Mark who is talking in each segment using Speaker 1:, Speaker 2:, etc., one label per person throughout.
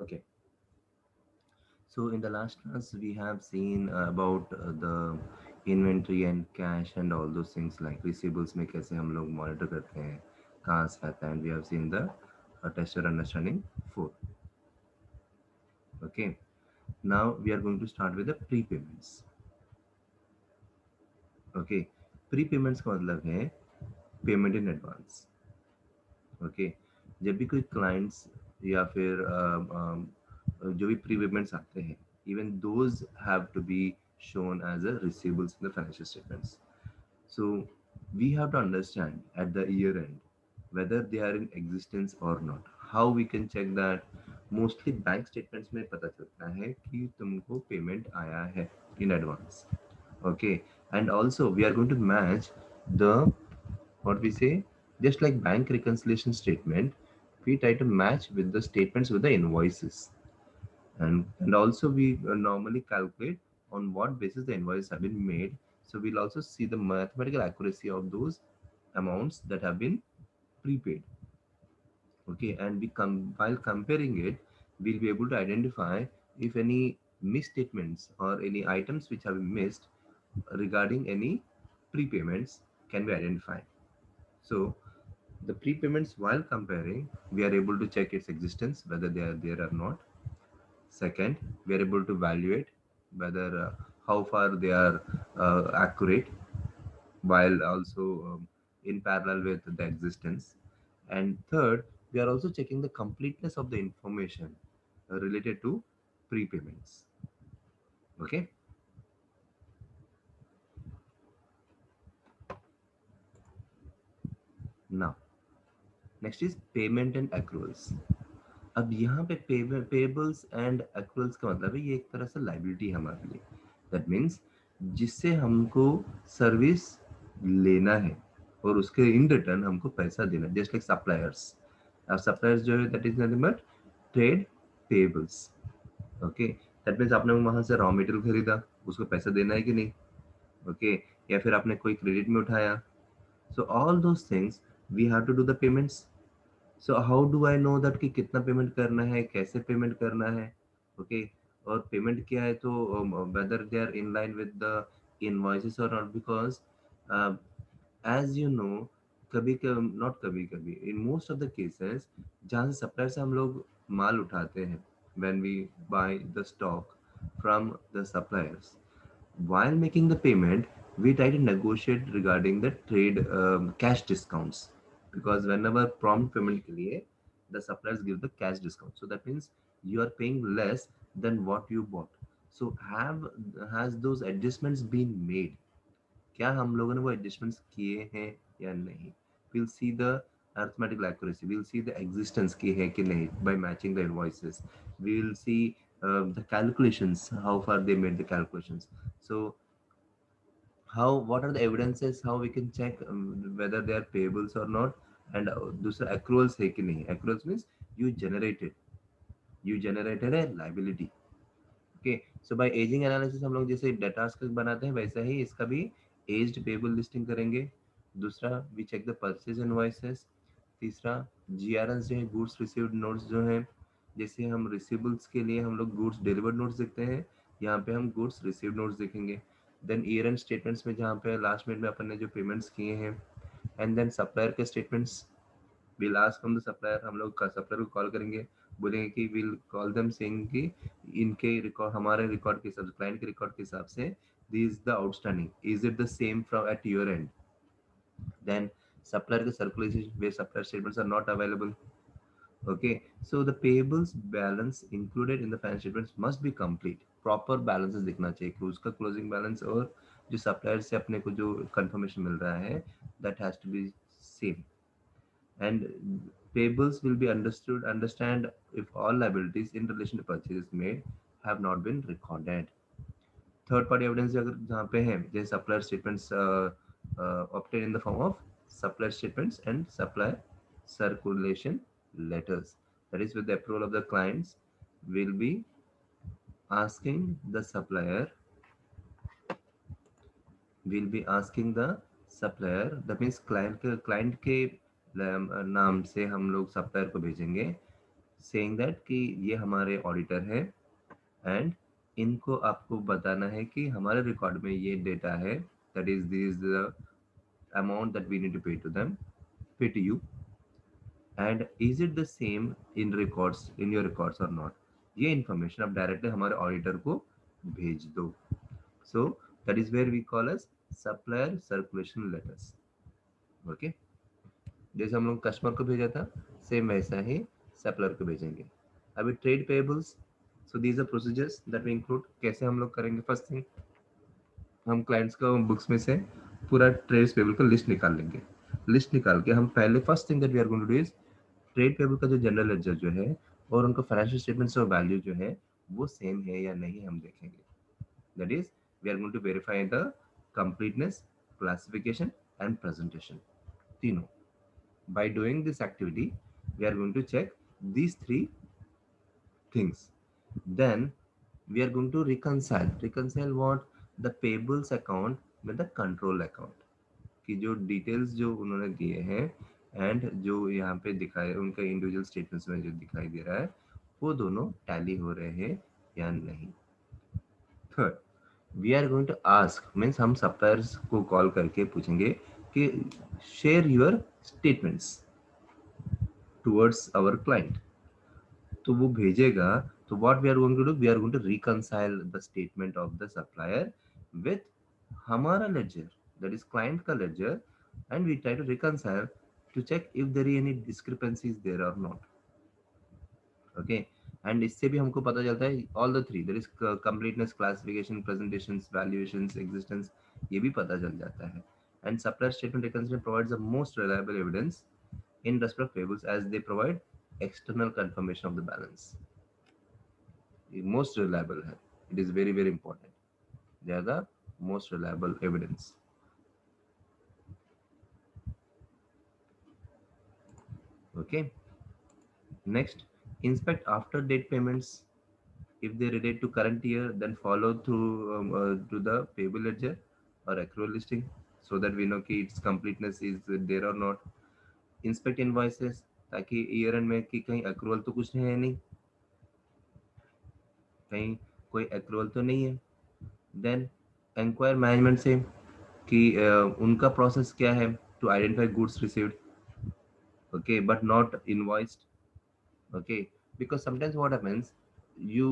Speaker 1: Okay. So in the last class, we have seen about the inventory and cash and all those things like receivables में कैसे हम लोग monitor करते हैं, कहाँ से आता है, and we have seen the tester understanding 4. Okay. Now we are going to start with the prepayments. Okay. Prepayments का मतलब है payment in advance. Okay. जब भी कोई clients या फिर जो भी prepayments आते हैं, even those have to be shown as a receivables in the financial statements. So we have to understand at the year end whether they are in existence or not. How we can check that? Mostly bank statements में पता चलता है कि तुमको payment आया है in advance. Okay, and also we are going to match the what we say, just like bank reconciliation statement, we try to match with the statements with the invoices, and also we normally calculate on what basis the invoices have been made. So we'll also see the mathematical accuracy of those amounts that have been prepaid. Okay, and while comparing it, we'll be able to identify if any misstatements or any items which have been missed regarding any prepayments can be identified. So the prepayments, while comparing, we are able to check its existence, whether they are there or not. Second, we are able to evaluate whether how far they are accurate, while also in parallel with the existence. And third, we are also checking the completeness of the information related to prepayments. Okay. Now, next is payment and accruals. अब यहाँ पे pebbles and एक्रुअल्स का मतलब है ये एक तरह से लाइबिलिटी है हमारे लिए. दैट मीन्स जिससे हमको सर्विस लेना है और उसके इन रिटर्न हमको पैसा देना है, जस्ट लाइक सप्लायर्स. अब सप्लायर्स जो है that is nothing but trade payables. Okay, that means आपने वहां से रॉ मटेरियल खरीदा, उसको पैसा देना है कि नहीं. ओके, या फिर आपने कोई क्रेडिट में उठाया. So all those things we have to do the payments. So how do I know that कि कितना पेमेंट करना है, कैसे पेमेंट करना है. ओके, और पेमेंट क्या है, तो whether they are in line with the invoices और not. Because as you know, कभी नॉट कभी कभी, in most of the cases जहाँ से सप्लायर से हम लोग माल उठाते हैं, when we buy the stock from the suppliers, while making the payment, we try to negotiate regarding the trade cash discounts, because whenever prompt payment के लिए the suppliers give the cash discount. So that means you are paying less than what you bought. So has those adjustments been made? क्या हम लोगों ने वो adjustments किए हैं या नहीं. we'll see the arithmetical accuracy, we'll see the existence की है कि नहीं by matching the invoices. We'll see the calculations, how far they made the calculations. So how, what are the evidences, how we can check whether they are payables or not. And दूसरा accruals है कि नहीं. Accruals means you generated a liability. Okay, so by ageing analysis हम लोग जैसे data बनाते हैं वैसा ही इसका भी एज्ड पेबल लिस्टिंग करेंगे. दूसरा, we check the purchase invoices. तीसरा, जीआरएस जो है, गुड्स रिसीव्ड नोट्स जो है. जैसे हम रिसीवेबल्स के लिए हम लोग गुड्स डिलीवर्ड नोट्स देखते हैं, यहाँ पे हम गुड्स रिसीव्ड नोट्स देखेंगे. देन ईयर एंड स्टेटमेंट्स में जहाँ पे लास्ट मिनट में अपन ने जो पेमेंट्स किए हैं. एंड देन सप्लायर के statements, will ask from the supplier, हम लोग सप्लायर को कॉल करेंगे, बोलेंगे कि विल कॉल देम सेइंग कि इनके रिकॉर्ड, हमारे रिकॉर्ड के हिसाब से, क्लाइंट के रिकॉर्ड के हिसाब से, this is the outstanding, is it the same from at your end. Then supplier के सर्कुलेशन वे supplier statements are not available. Okay, so the payables balance included in the financial statements must be complete. Proper balances दिखना चाहिए कि उसका closing balance और जो supplier से अपने को जो confirmation मिल रहा है, that has to be same. And payables will be understand if all liabilities in relation to purchases made have not been recorded. Third party evidence अगर जहाँ पे है, जैसे supplier statements obtained in the form of supplier statements and supplier circulation letters, that is with the approval of the clients, will be asking the supplier, that means client के नाम से हम लोग supplier को भेजेंगे सेइंग दैट कि ये हमारे ऑडिटर है एंड इनको आपको बताना है कि हमारे रिकॉर्ड में ये डेटा है, that is this the amount that we need to pay to them, pay to you, and is it the same in records, in your records और नॉट। ये इन्फॉर्मेशन आप डायरेक्टली हमारे ऑडिटर को भेज दो। So that is where we call as supplier circulation letters. Okay, जैसे हम लोग कस्टमर को भेजा था, सेम वैसा ही सप्लायर को भेजेंगे। अभी trade payables, so these are procedures that we include. कैसे हम लोग करेंगे? फर्स्ट थिंग, हम क्लाइंट्स का बुक्स में से पूरा ट्रेड पेबल का लिस्ट निकाल लेंगे। लिस्ट निकाल के हम पहले first thing that we are going to do is trade payable का जो जनरल लेजर जो है और उनका फाइनेंशियल स्टेटमेंट्स और वैल्यू जो है वो सेम है या नहीं हम देखेंगे। That is we are going to verify the completeness, classification and presentation, तीनों। By doing this activity, we are going to check these three things. Then we are going to reconcile. Reconcile what? The payables account with the control account. कि जो details जो उन्होंने दिए हैं and जो यहाँ पे दिखाए उनका इंडिविजुअल स्टेटमेंट्स में जो दिखाई दे रहा है वो दोनों टैली हो रहे हैं या नहीं। Third, we are going to ask, means हम सप्लायर्स को कॉल करके पूछेंगे कि share your statements towards our client. तो वो भेजेगा। तो what we are going to do, we are going to reconcile the statement of the supplier with हमारा लेजर, दैट इज क्लाइंट का ledger, and we try to reconcile to check if there is any discrepancies there और not. Okay, and इससे भी हमको पता चलता है all the three, that is completeness, classification, presentations, valuations, existence, ये भी पता चल जाता है। And supplier statement reconciliation provides the most reliable evidence in respect of payables as they provide external confirmation of the balance. The most reliable है, it is very very important, they are the most reliable evidence. Okay, next, inspect after date payments. If they relate to current year, then follow through to the payable ledger or accrual listing, so that we know कि its completeness is there or not. Inspect invoices, ताकि year end में कि कहीं accrual तो कुछ है नहीं, कहीं कोई अक्रूवल तो नहीं है। देन इंक्वायर मैनेजमेंट से कि उनका प्रोसेस क्या है to identify goods received, okay, but not invoiced, okay, because sometimes what happens, you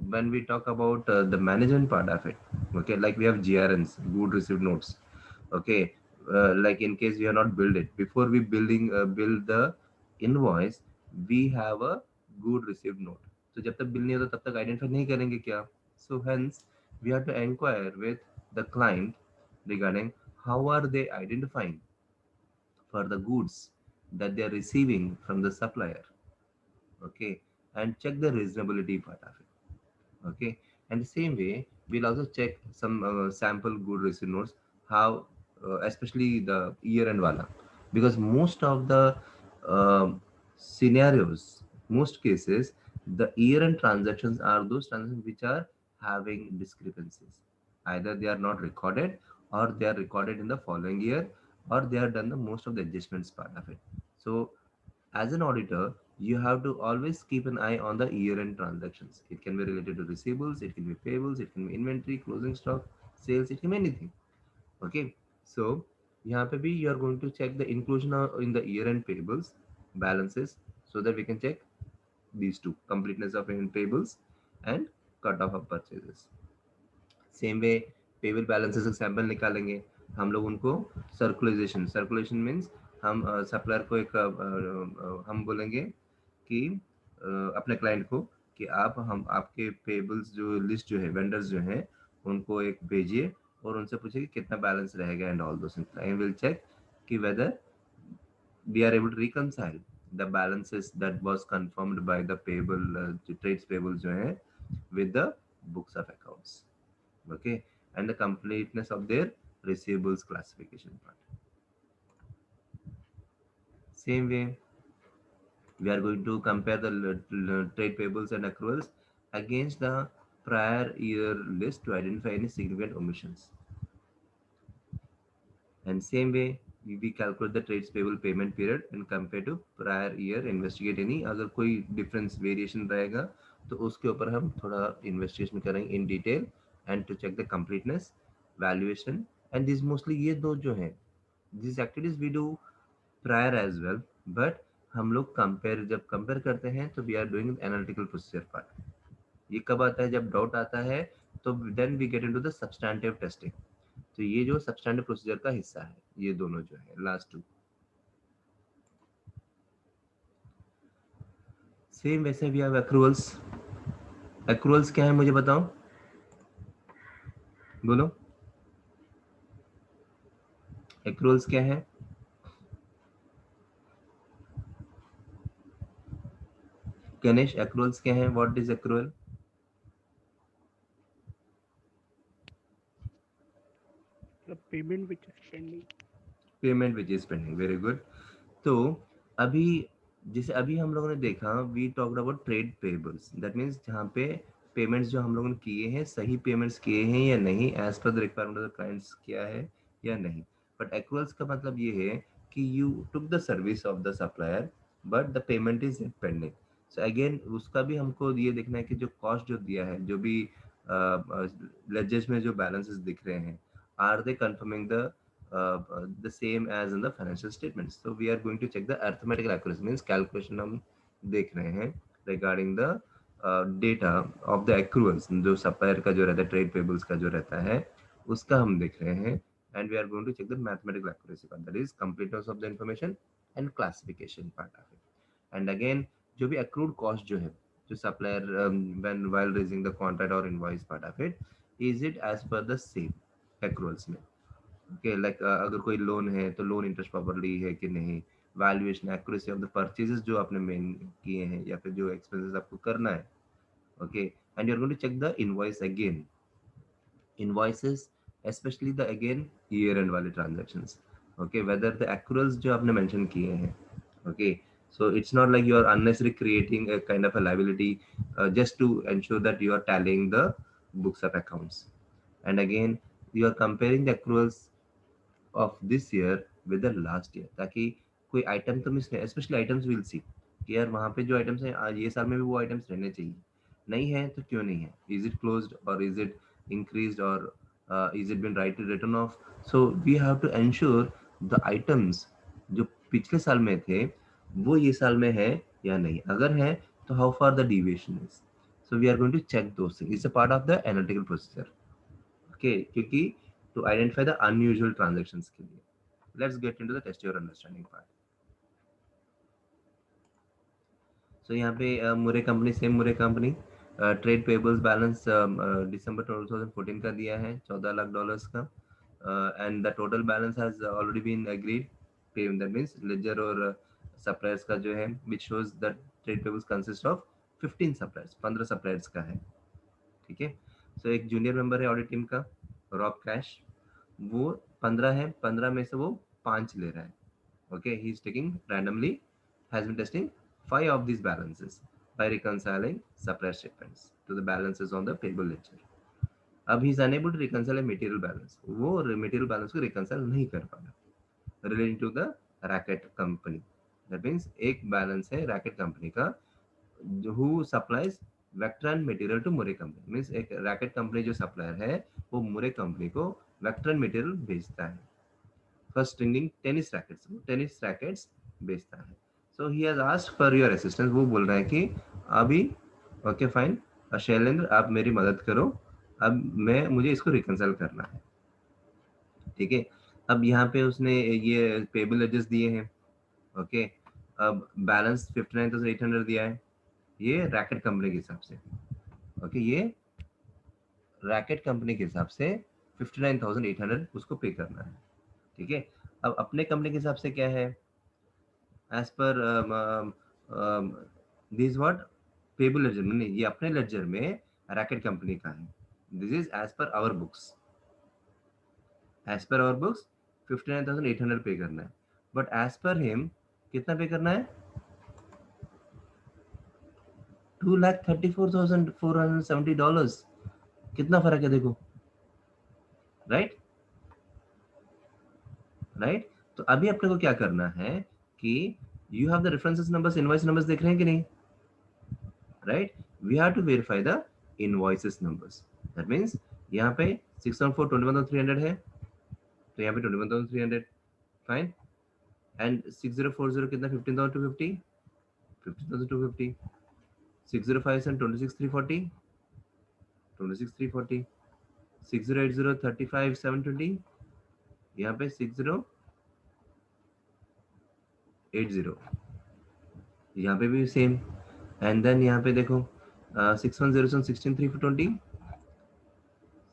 Speaker 1: when we talk about the management part of it, okay, like we have grns, good received notes, okay, like in case we are not billed it before we build the invoice, we have a good received note. So जब तक bill नहीं होता तब तक identify नहीं करेंगे क्या? So hence we have to inquire with the client regarding how are they identifying for the goods that they are receiving from the supplier, okay, and check the reasonability part of it, okay. And the same way we'll also check some sample good receipt notes, how especially the year end wala, because most of the scenarios, most cases, the year end transactions are those transactions which are having discrepancies, either they are not recorded or they are recorded in the following year, or they are done the most of the adjustments part of it. So as an auditor, you have to always keep an eye on the year-end transactions. It can be related to receivables, it can be payables, it can be inventory, closing stock, sales, it can be anything. Okay, so यहाँ पे भी you are going to check the inclusion in the year-end payables balances, so that we can check these two, completeness of end payables and cut off of purchases. Same way payable balances का sample निकालेंगे, हम लोग उनको circulation, circulation means हम supplier को एक हम बोलेंगे कि अपने क्लाइंट को कि आप हम आपके पेबल्स जो लिस्ट जो है वेंडर्स जो हैं उनको एक भेजिए और उनसे पूछिए कि कितना बैलेंस रहेगा and all those things. I will check कि whether we are able to reconcile the balances that was confirmed by the payable trades payable जो है with the books of accounts, okay, and the completeness of their receivables classification part. Same way we are going to compare the trade payables and accruals against the prior year list to identify any significant omissions. And same way we calculate the trades payable payment period and compare to prior year, investigate any अगर कोई difference variation रहेगा तो उसके ऊपर हम थोड़ा investigation करेंगे in detail and to check the completeness, valuation and these mostly ये दो जो हैं these activities we do prior as well, but हम लोग compare जब compare करते हैं तो we are doing analytical procedure part. ये कब आता है? जब डाउट आता है तो then we get into the substantive testing. तो ये जो सब्सटैंटिव प्रोसीजर का हिस्सा है ये दोनों जो है लास्ट टू. सेम वैसे भी आप एक्रूअल्स. एक्रूअल्स क्या है मुझे बताओ, बोलो. एक्रूअल्स क्या है? गणेश, एक्रूअल्स क्या है? What is accrual?
Speaker 2: Payment which is pending.
Speaker 1: Payment which is pending. Very good. तो अभी जैसे अभी हम लोगों ने देखा we talked about trade payables. That means जहाँ पे पेमेंट्स जो हम लोगों ने किए हैं सही पेमेंट्स किए हैं या नहीं, as per the requirement of the clients किया है या नहीं. बट एक्रूअल्स का मतलब ये है कि you took the service of the supplier but the payment is pending. So again उसका भी हमको ये देखना है कि जो कॉस्ट जो दिया है, जो भी लेजेस में जो बैलेंसेस दिख रहे हैं, are they conforming the same as in the financial statements. So we are going to check the arithmetical accuracy, means calculation हम देख रहे हैं regarding the data of the accruals. जो supplier का जो रहता है, trade payables का जो रहता है उसका हम देख रहे हैं. And we are going to check the mathematical accuracy part, that is completeness of the information and classification part of it. And again जो भी accrued cost जो है, जो supplier when while raising the contract or invoice part of it, is it as per the same accruals में. Okay like अगर कोई loan है तो लोन इंटरेस्ट प्रॉपर्ली है कि नहीं, valuation accuracy of the purchases जो आपने मेन किए हैं या फिर जो एक्सपेंसेस आपको करना है. Okay and you are going to check the invoice again. Invoices specially the again year end वाले transactions. Okay whether the accruals जो आपने मेंशन किए हैं. Okay so it's not like you are unnecessarily creating a kind of a liability just to ensure that you are tallying the books of accounts. And again you are comparing the accruals of this year with the last year, ताकि कोई item तो miss नहीं. Specially items will see कि यार वहाँ पे जो items हैं आज ये साल में भी वो आइटम्स रहने चाहिए. नहीं है तो क्यों नहीं है? इज इट क्लोज्ड और इज इट इंक्रीज्ड और is it been right return off. So we have to ensure the items जो पिछले साल में थे वो ये साल में है या नहीं. अगर है तो how far the deviation is. So we are going to check those things. It's a part of the analytical procedure. Okay क्योंकि to identify the unusual transactions के लिए. Let's get into the test your understanding part. So यहाँ पे Murray company, same Murray company trade payables balance December 2014 का दिया है $14 लाख का. And the total balance has already been agreed. That means ledger और suppliers का जो है which shows that trade payables consist of 15 suppliers, 15 suppliers का है. ठीक है. सो एक जूनियर मेंबर है ऑडिट टीम का, रॉब कैश. वो 15 है, 15 में से वो 5 ले रहा है. Okay he is taking randomly, has been testing 5 of this balances by reconciling supplier shipments to the balances on the payable ledger. अब he is unable to reconcile a material balance. वो material balance को reconcile नहीं कर पा रहा relating to the racket company. That means एक balance है racket company का who supplies Vectran material to Murray company. Means एक रैकेट कंपनी जो सप्लायर है वो मुरे कंपनी को वेक्ट्रन मटेरियल बेचता है. फर्स्ट स्ट्रिंगिंग टेनिस रैकेट्स, वो टेनिस रैकेट्स बेचता है. So he has asked for your assistance. वो बोल रहा है कि अभी ओके फाइन शैलेंद्र आप मेरी मदद करो, अब मुझे इसको रिकंसाइल करना है. ठीक है. अब यहाँ पे उसने ये पेबल एजेस दिए हैं. ओके अब बैलेंस 59,800 दिया है ये रैकेट कंपनी के हिसाब से. ओके ये रैकेट कंपनी के हिसाब से 59,800 उसको पे करना है. ठीक है. अब अपने कंपनी के हिसाब से क्या है? As per this what payable laser में नहीं, ये अपने लेजर में रैकेट कंपनी का है. This is as per our books. As per our books 59,800 pay करना है. बट एज पर हिम कितना पे करना है? $2,34,470. कितना फर्क है देखो. Right right. तो अभी अपने को क्या करना है कि you have the references numbers, invoice numbers देख रहे हैं कि नहीं, right? We have to verify the invoices numbers. That means यहाँ पे 614 21,300 है, तो यहाँ पे 21,300, फाइन। एंड 6040 कितना, 15,250, 15,250। 605 26,340, 26,340। 6080 35,720, यहाँ पे 6080, यहाँ पे भी सेम। एंड देन यहाँ पे देखो 6107 16,320,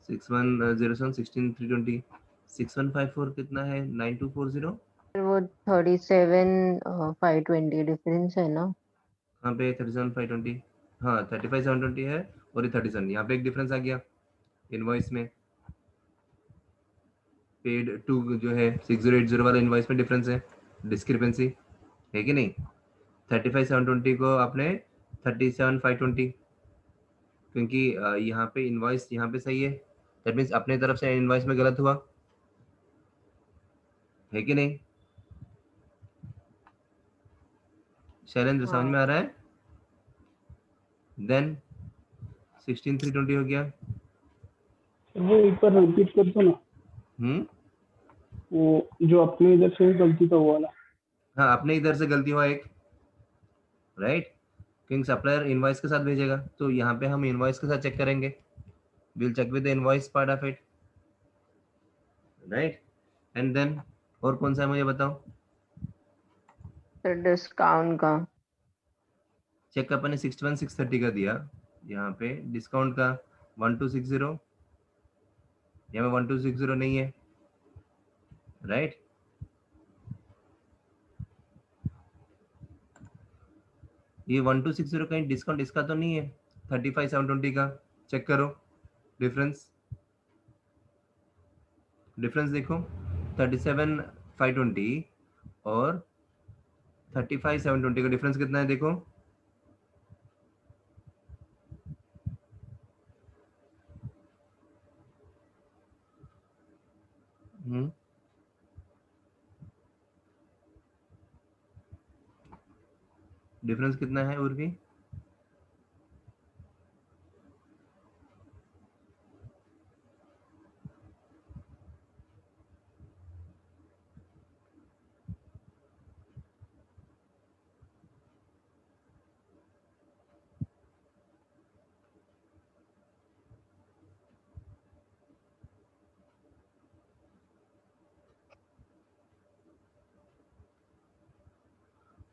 Speaker 1: 6107 16,320, 6154 कितना है, 9240।
Speaker 3: वो 37,520 डिफरेंस है ना।
Speaker 1: यहाँ पे 37,520, हाँ 35,720 है, और ये 37, यहाँ पे एक डिफरेंस आ गया इनवॉइस में। पेड टू जो है 6080 वाला इनवॉइस में डिफरेंस है, डिस्क्रिपेंसी है कि नहीं। 35,720 को आपने 37,520, क्योंकि यहाँ पे इनवॉइस यहाँ पे सही है, दैट मीन्स अपने तरफ से इनवॉइस में गलत हुआ है कि नहीं। शैलेंद्र समझ में आ रहा है? देन 16,320 हो गया।
Speaker 2: वो एक बार रिपीट कर दो ना, वो जो अपने इधर से गलती था वो वाला।
Speaker 1: हाँ, अपने इधर से गलती हुआ एक, राइट, क्योंकि सप्लायर इनवॉइस के साथ भेजेगा, तो यहाँ पे हम इनवॉइस के साथ चेक करेंगे, will check with the invoice part of it, right. And then और कौन सा है मुझे बताओ।
Speaker 3: तो डिस्काउंट का
Speaker 1: चेक अपन ने 61,630 का दिया, यहाँ पे डिस्काउंट का 1260, यहाँ पे 1260 नहीं है, राइट। ये 1260 कहीं डिस्काउंट इसका तो नहीं है, 35,720 का, चेक करो डिफरेंस, डिफरेंस देखो 37,520 और 35,720 का डिफरेंस कितना है देखो। डिफरेंस कितना है और भी,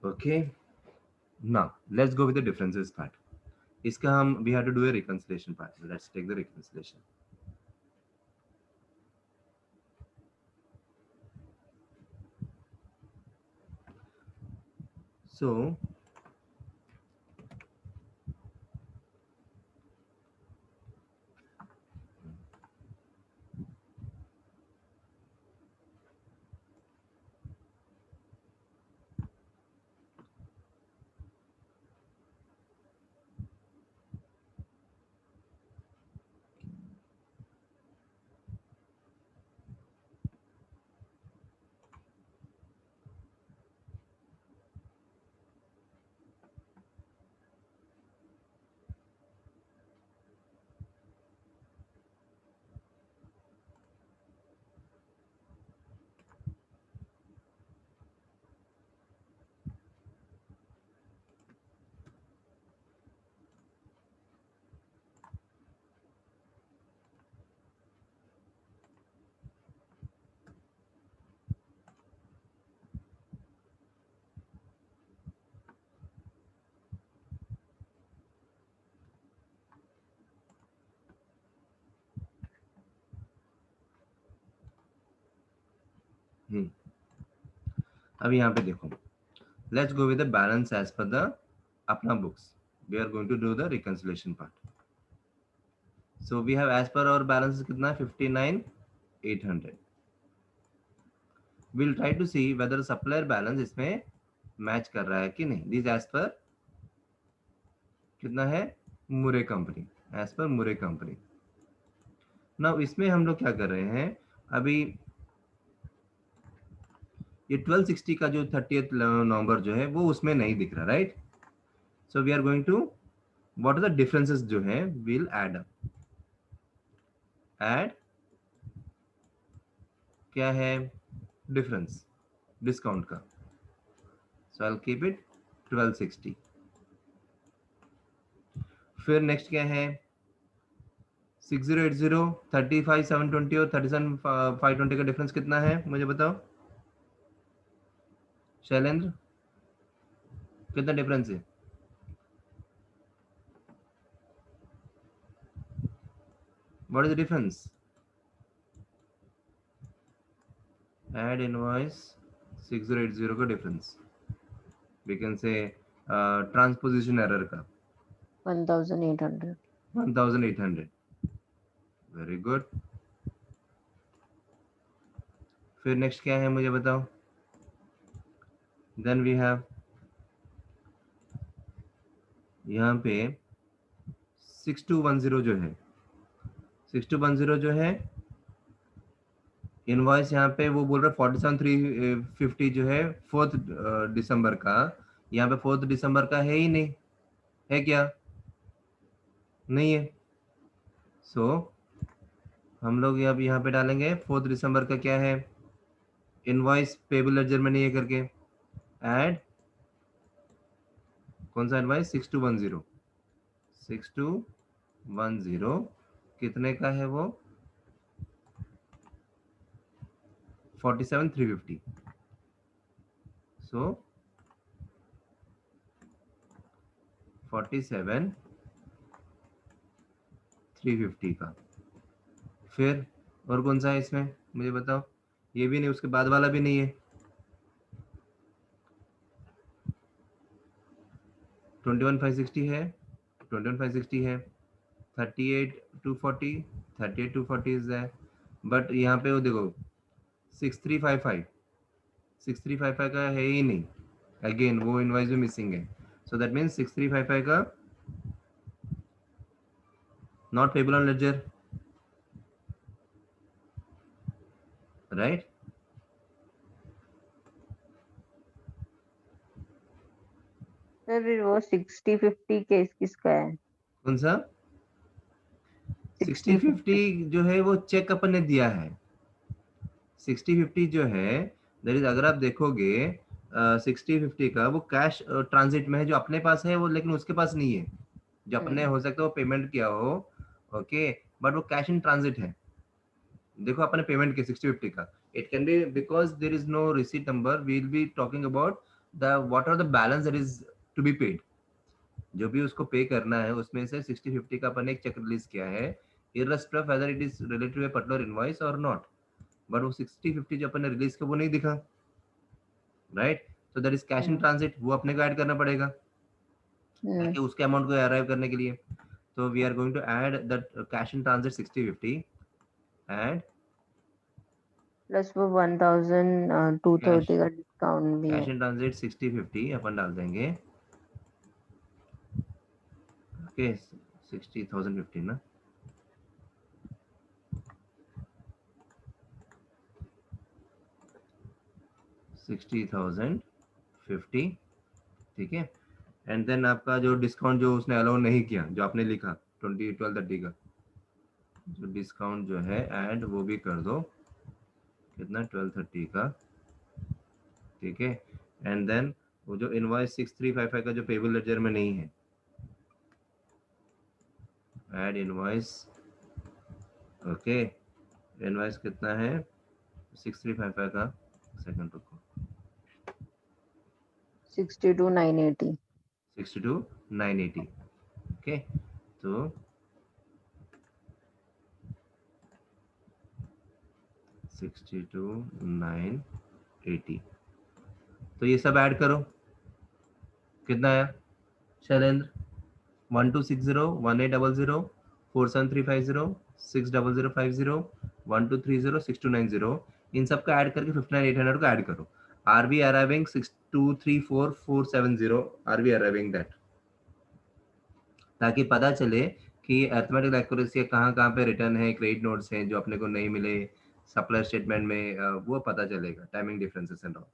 Speaker 1: okay. Now let's go with the differences part. इसका हम we have to do a reconciliation part, let's take the reconciliation. So अब यहाँ पे देखो, लेट्स गो विद द बैलेंस एज पर द अपना books, we are going to do the reconciliation part. So we have as per our balance कितना है, 59,800। Will try to see whether supplier balance इसमें मैच कर रहा है कि नहीं। दिस एज पर कितना है, मुरे कंपनी, एज पर मुरे कंपनी। नाउ इसमें हम लोग क्या कर रहे हैं, अभी ये 1260 का जो 30th नवंबर जो है वो उसमें नहीं दिख रहा, right? So we are going to what are the differences जो है विल ऐड अप। ऐड क्या है डिफरेंस डिस्काउंट का, सो आई विल कीप इट 1260। फिर नेक्स्ट क्या है 6080, 35720 और 37520 का डिफरेंस कितना है मुझे बताओ शैलेंद्र, कितना डिफरेंस है? What is the difference? Add invoice 6080 का difference, we can say transposition error का
Speaker 3: 1800।
Speaker 1: 1800। Very good. फिर नेक्स्ट क्या है मुझे बताओ। देन वी हैव यहाँ पे 6210 जो है 6210 जो है इनवॉइस यहाँ पे वो बोल रहा है 47350 जो है 4 दिसंबर का, यहाँ पे 4 दिसंबर का है ही नहीं, है क्या? नहीं है। सो हम लोग अब यहाँ पे डालेंगे 4 दिसंबर का क्या है इनवॉइस पेबल लेजर में नहीं है करके ऐड कौन सा इनवॉइस 6210 6210 कितने का है वो 47350। सो 47350 का। फिर और कौन सा है इसमें मुझे बताओ, ये भी नहीं उसके बाद वाला भी नहीं है 21560 है 21560 है 38240 38240 इज है बट यहाँ पे वो देखो 6355 6355 का है ही नहीं, अगेन वो इनवॉइस भी मिसिंग है, सो दैट मीन्स 6355 का not payable on ledger, right?
Speaker 3: Sir फिर वो 6050 केस किसका है?
Speaker 1: कौन सा
Speaker 3: 6050।
Speaker 1: 6050 जो है वो चेक अपन ने दिया है 6050 जो है दैट इज अगर आप देखोगे 6050 का वो कैश ट्रांजिट में है जो अपने पास है वो, लेकिन उसके पास नहीं है जो अपने हो सकता है वो पेमेंट किया हो, ओके, बट वो कैश इन ट्रांजिट है। देखो अपने पेमेंट के 6050 का it can be because there is no receipt number, we will be talking about the what are the balance that is to be paid, जो भी उसको पे करना है उसमें से 6050 का अपन एक चेक रिलीज किया है irrespective of whether it is related to a particular invoice or not, but वो 6050 जो अपन ने रिलीज किया वो नहीं दिखा, right? So that is cash in transit, वो अपने को ऐड करना पड़ेगा ताकि उसके अमाउंट को अराइव करने के लिए। तो we are going to add that cash in transit 6050 and
Speaker 3: plus वो 1230 का डिस्काउंट भी
Speaker 1: कैश
Speaker 3: है।
Speaker 1: इन ट्रांजिट 6050 अपन डाल देंगे, ओके 60,050 ना, $60,050, ठीक है। एंड देन आपका जो डिस्काउंट जो उसने अलाउ नहीं किया जो आपने लिखा 1230 का जो डिस्काउंट जो है एंड वो भी कर दो, कितना 1230 का, ठीक है। एंड देन वो जो इनवॉइस 6355 का जो पेबल लेजर में नहीं है ऐड इनवॉइस, ओके, इनवॉइस कितना है 6355 का, सेकंड रुको
Speaker 3: 62980।
Speaker 1: 62980, ओके। तो 62980, तो ये सब ऐड करो, कितना आया शैलेंद्र 1260 1800 47350 60050 1230 6290, इन सब का ऐड करके 59800 को ऐड करो, are be arriving 6234470 are be arriving that, ताकि पता चले कि अर्थमेटिक एक्यूरेसी कहाँ कहाँ पे रिटर्न है, क्रेडिट नोट्स हैं जो अपने को नहीं मिले, सप्लायर स्टेटमेंट में वो पता चलेगा, timing differences and all.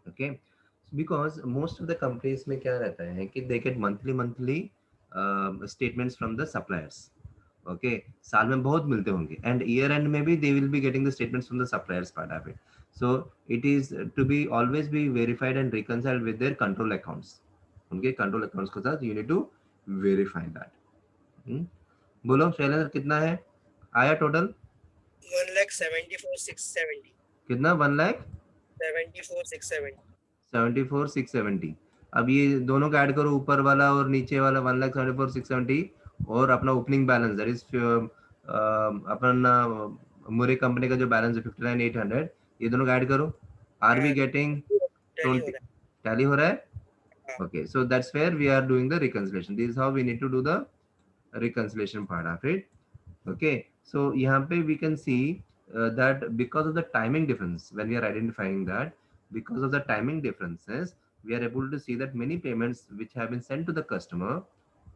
Speaker 1: Okay, because most of the companies में क्या रहता है कि they get monthly statements from the suppliers. Okay, साल में बहुत मिलते होंगे, एंड ईयर एंड में भी they will be getting the statements from the suppliers part of it. So it is to be always be verified and reconciled with their control accounts. उनके control accounts के साथ you need to verify that. बोलो शैलेंद्र, कितना है आया total?
Speaker 4: 1,74,670।
Speaker 1: कितना? 1,74,670।
Speaker 4: 74,670।
Speaker 1: अब ये दोनों का ऐड करो, ऊपर वाला और नीचे वाला, 1,74,670, और अपना ओपनिंग बैलेंस दैट इज अपना मुरे कंपनी का जो बैलेंस है 59,800, ये दोनों का ऐड करो। आर वी गेटिंग
Speaker 4: टैली हो
Speaker 1: 20?
Speaker 4: रहा
Speaker 1: टैली हो रहा है?
Speaker 4: हाँ।
Speaker 1: Okay, so that's where we are doing the reconciliation. This is how we need to do the reconciliation part of it. Okay, so यहाँ पे we can see that because of the timing difference, when we are identifying that, because of the timing differences, we are able to see that many payments which have been sent to the customer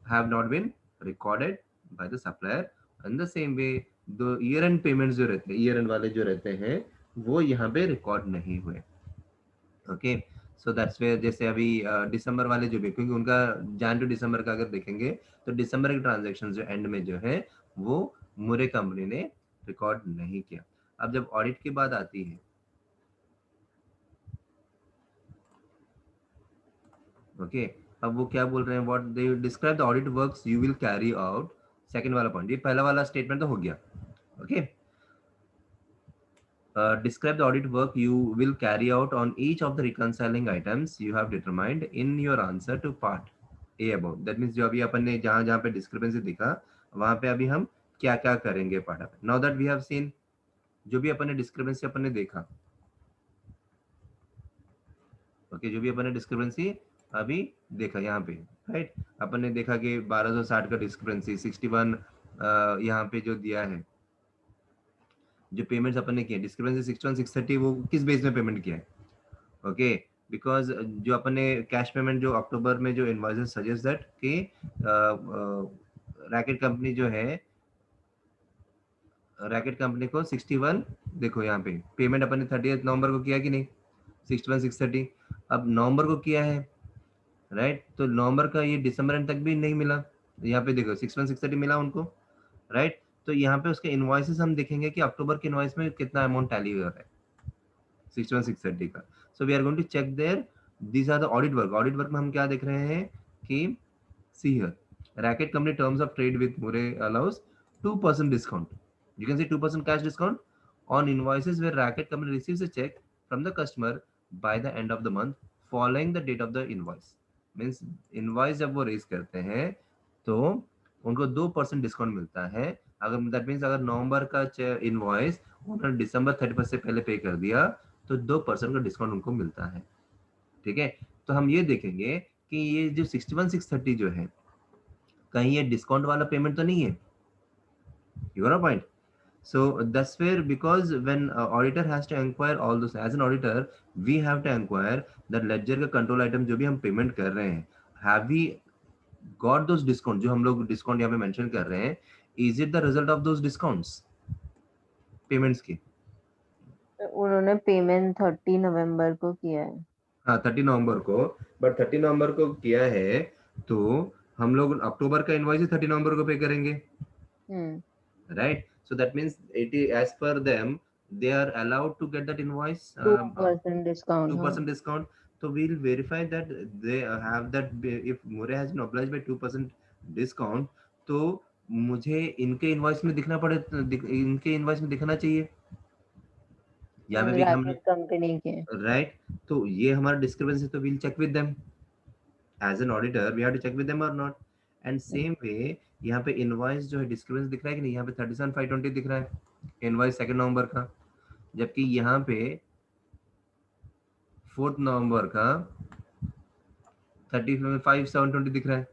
Speaker 1: have not been recorded by the supplier. In the same way, the year end payments जो रहते हैं, year end वाले जो रहते हैं, वो यहाँ पे रिकॉर्ड नहीं हुए। ओके, सो दैट्स वेयर, जैसे अभी दिसंबर वाले जो भी, क्योंकि उनका जैन टू दिसंबर का अगर देखेंगे तो दिसंबर के ट्रांजैक्शन जो एंड में जो है वो मुरे कंपनी ने रिकॉर्ड नहीं किया। अब जब ऑडिट की बात आती है, ओके, अब वो क्या बोल रहे हैं, what they describe the audit works you will carry out. Second वाला पॉइंट, ये पहला वाला स्टेटमेंट तो हो गया। Okay, describe the audit work you will carry out on each of the reconciling items you have determined in your answer to part A above. That means जो अभी अपन ने जहाँ जहाँ पे discrepancy दिखा, वहाँ पे अभी हम क्या क्या करेंगे part of. Now that we have seen, जो भी अपन ने डिस्क्रिपेंसी अपन ने देखा, ओके, जो भी अपन ने डिस्क्रिपेंसी अभी देखा यहाँ पे, राइट, अपन ने देखा कि 1260 का डिस्क्रिपेंसी, 61 यहाँ पे जो दिया है, जो पेमेंट्स अपन ने किए डिस्क्रिपेंसी 61 630, वो किस बेस में पेमेंट किया है? ओके, बिकॉज जो अपन ने कैश पेमेंट जो अक्टूबर में जो इनवॉइसेस सजेस्ट दैट कि रैकेट कंपनी जो है, रैकेट कंपनी को 61, देखो यहाँ पे पेमेंट अपन ने 30 नवंबर को किया कि नहीं, 61 630, अब नवंबर को किया है, राइट, तो नवंबर का ये दिसंबर एंड तक भी नहीं मिला, यहाँ पे देखो 61 630 मिला उनको, राइट, तो यहाँ पे उसके इनवॉइसेस हम देखेंगे कि अक्टूबर के इनवॉइस में कितना अमाउंट टैली हो रहा है 61 630 का। So we are going to check there, these are the audit work. Audit work में हम क्या देख रहे हैं कि see here, racket company terms of trade with Murray allows 2% discount, you can see 2% cash discount on invoices where racket company receives a check from the customer by the end of the month following the date of the invoice. Means invoice जब वो raise करते हैं तो उनको 2% discount मिलता है। अगर that means अगर नवंबर का इनवॉइस उन्होंने दिसंबर 31 से पहले पे कर दिया तो 2% का डिस्काउंट उनको मिलता है। ठीक है, तो हम ये देखेंगे कि ये जो 61 630 जो है, कहीं ये डिस्काउंट वाला पेमेंट तो नहीं है। You got a point? So that's where, because when auditor has to inquire all those, as an auditor we have to inquire that ledger का control item जो भी हम पेमेंट कर रहे हैं, have we got those discount, जो हम लोग डिस्काउंट यहाँ पे मेंशन कर रहे हैं, is it the result of those discounts payments की?
Speaker 3: उन्होंने पेमेंट 30 नवंबर को किया है।
Speaker 1: हाँ 30 नवंबर को, बट 30 नवंबर को किया है तो हम लोग अक्टूबर का इनवॉइस 30 नवंबर को पे करेंगे, right? So that means it is, as per them, they are allowed to get that invoice
Speaker 3: 2% discount.
Speaker 1: 2% discount. So we'll verify that they have that, if Mure has been obliged by 2% discount, तो मुझे इनके invoice में दिखना पड़े, इनके invoice में दिखना चाहिए, या पे भी हम
Speaker 3: कंपनी के,
Speaker 1: राइट, तो ये हमारा डिस्क्रिपेंसी, तो we'll check with them as an auditor, we have to check with them or not. And same way यहाँ पे इनवॉइस जो है डिस्क्रिपेंसी दिख रहा है कि नहीं, यहाँ पे 37,520 दिख रहा है इनवॉइस 2 नवंबर का, जबकि यहाँ पे 4 नवंबर का 35,720 दिख रहा है,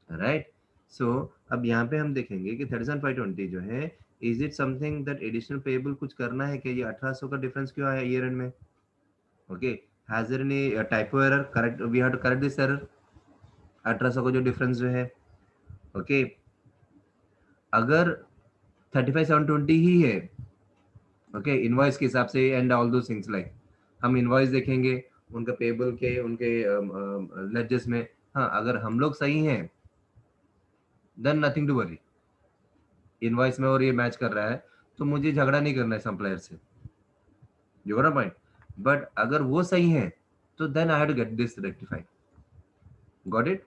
Speaker 1: राइट। सो अब यहाँ पे हम देखेंगे कि 37,520 जो है, is it something that additional payable कुछ करना है कि ये 1800 का डिफरेंस क्यों आया ईयर एंड में? Okay, has there any typo error, correct, we have to correct this error 1800 का जो डिफरेंस जो है। ओके, अगर 35720 ही है, ओके, इनवॉइस के हिसाब से एंड ऑल दो थिंग्स लाइक, हम इनवॉइस देखेंगे उनका पेबल के उनके लेजेस में, हाँ अगर हम लोग सही हैं then nothing to worry, invoice में और ये मैच कर रहा है तो मुझे झगड़ा नहीं करना है सप्लायर से, यू ना पॉइंट। बट अगर वो सही है तो then I have to get this rectified. Got it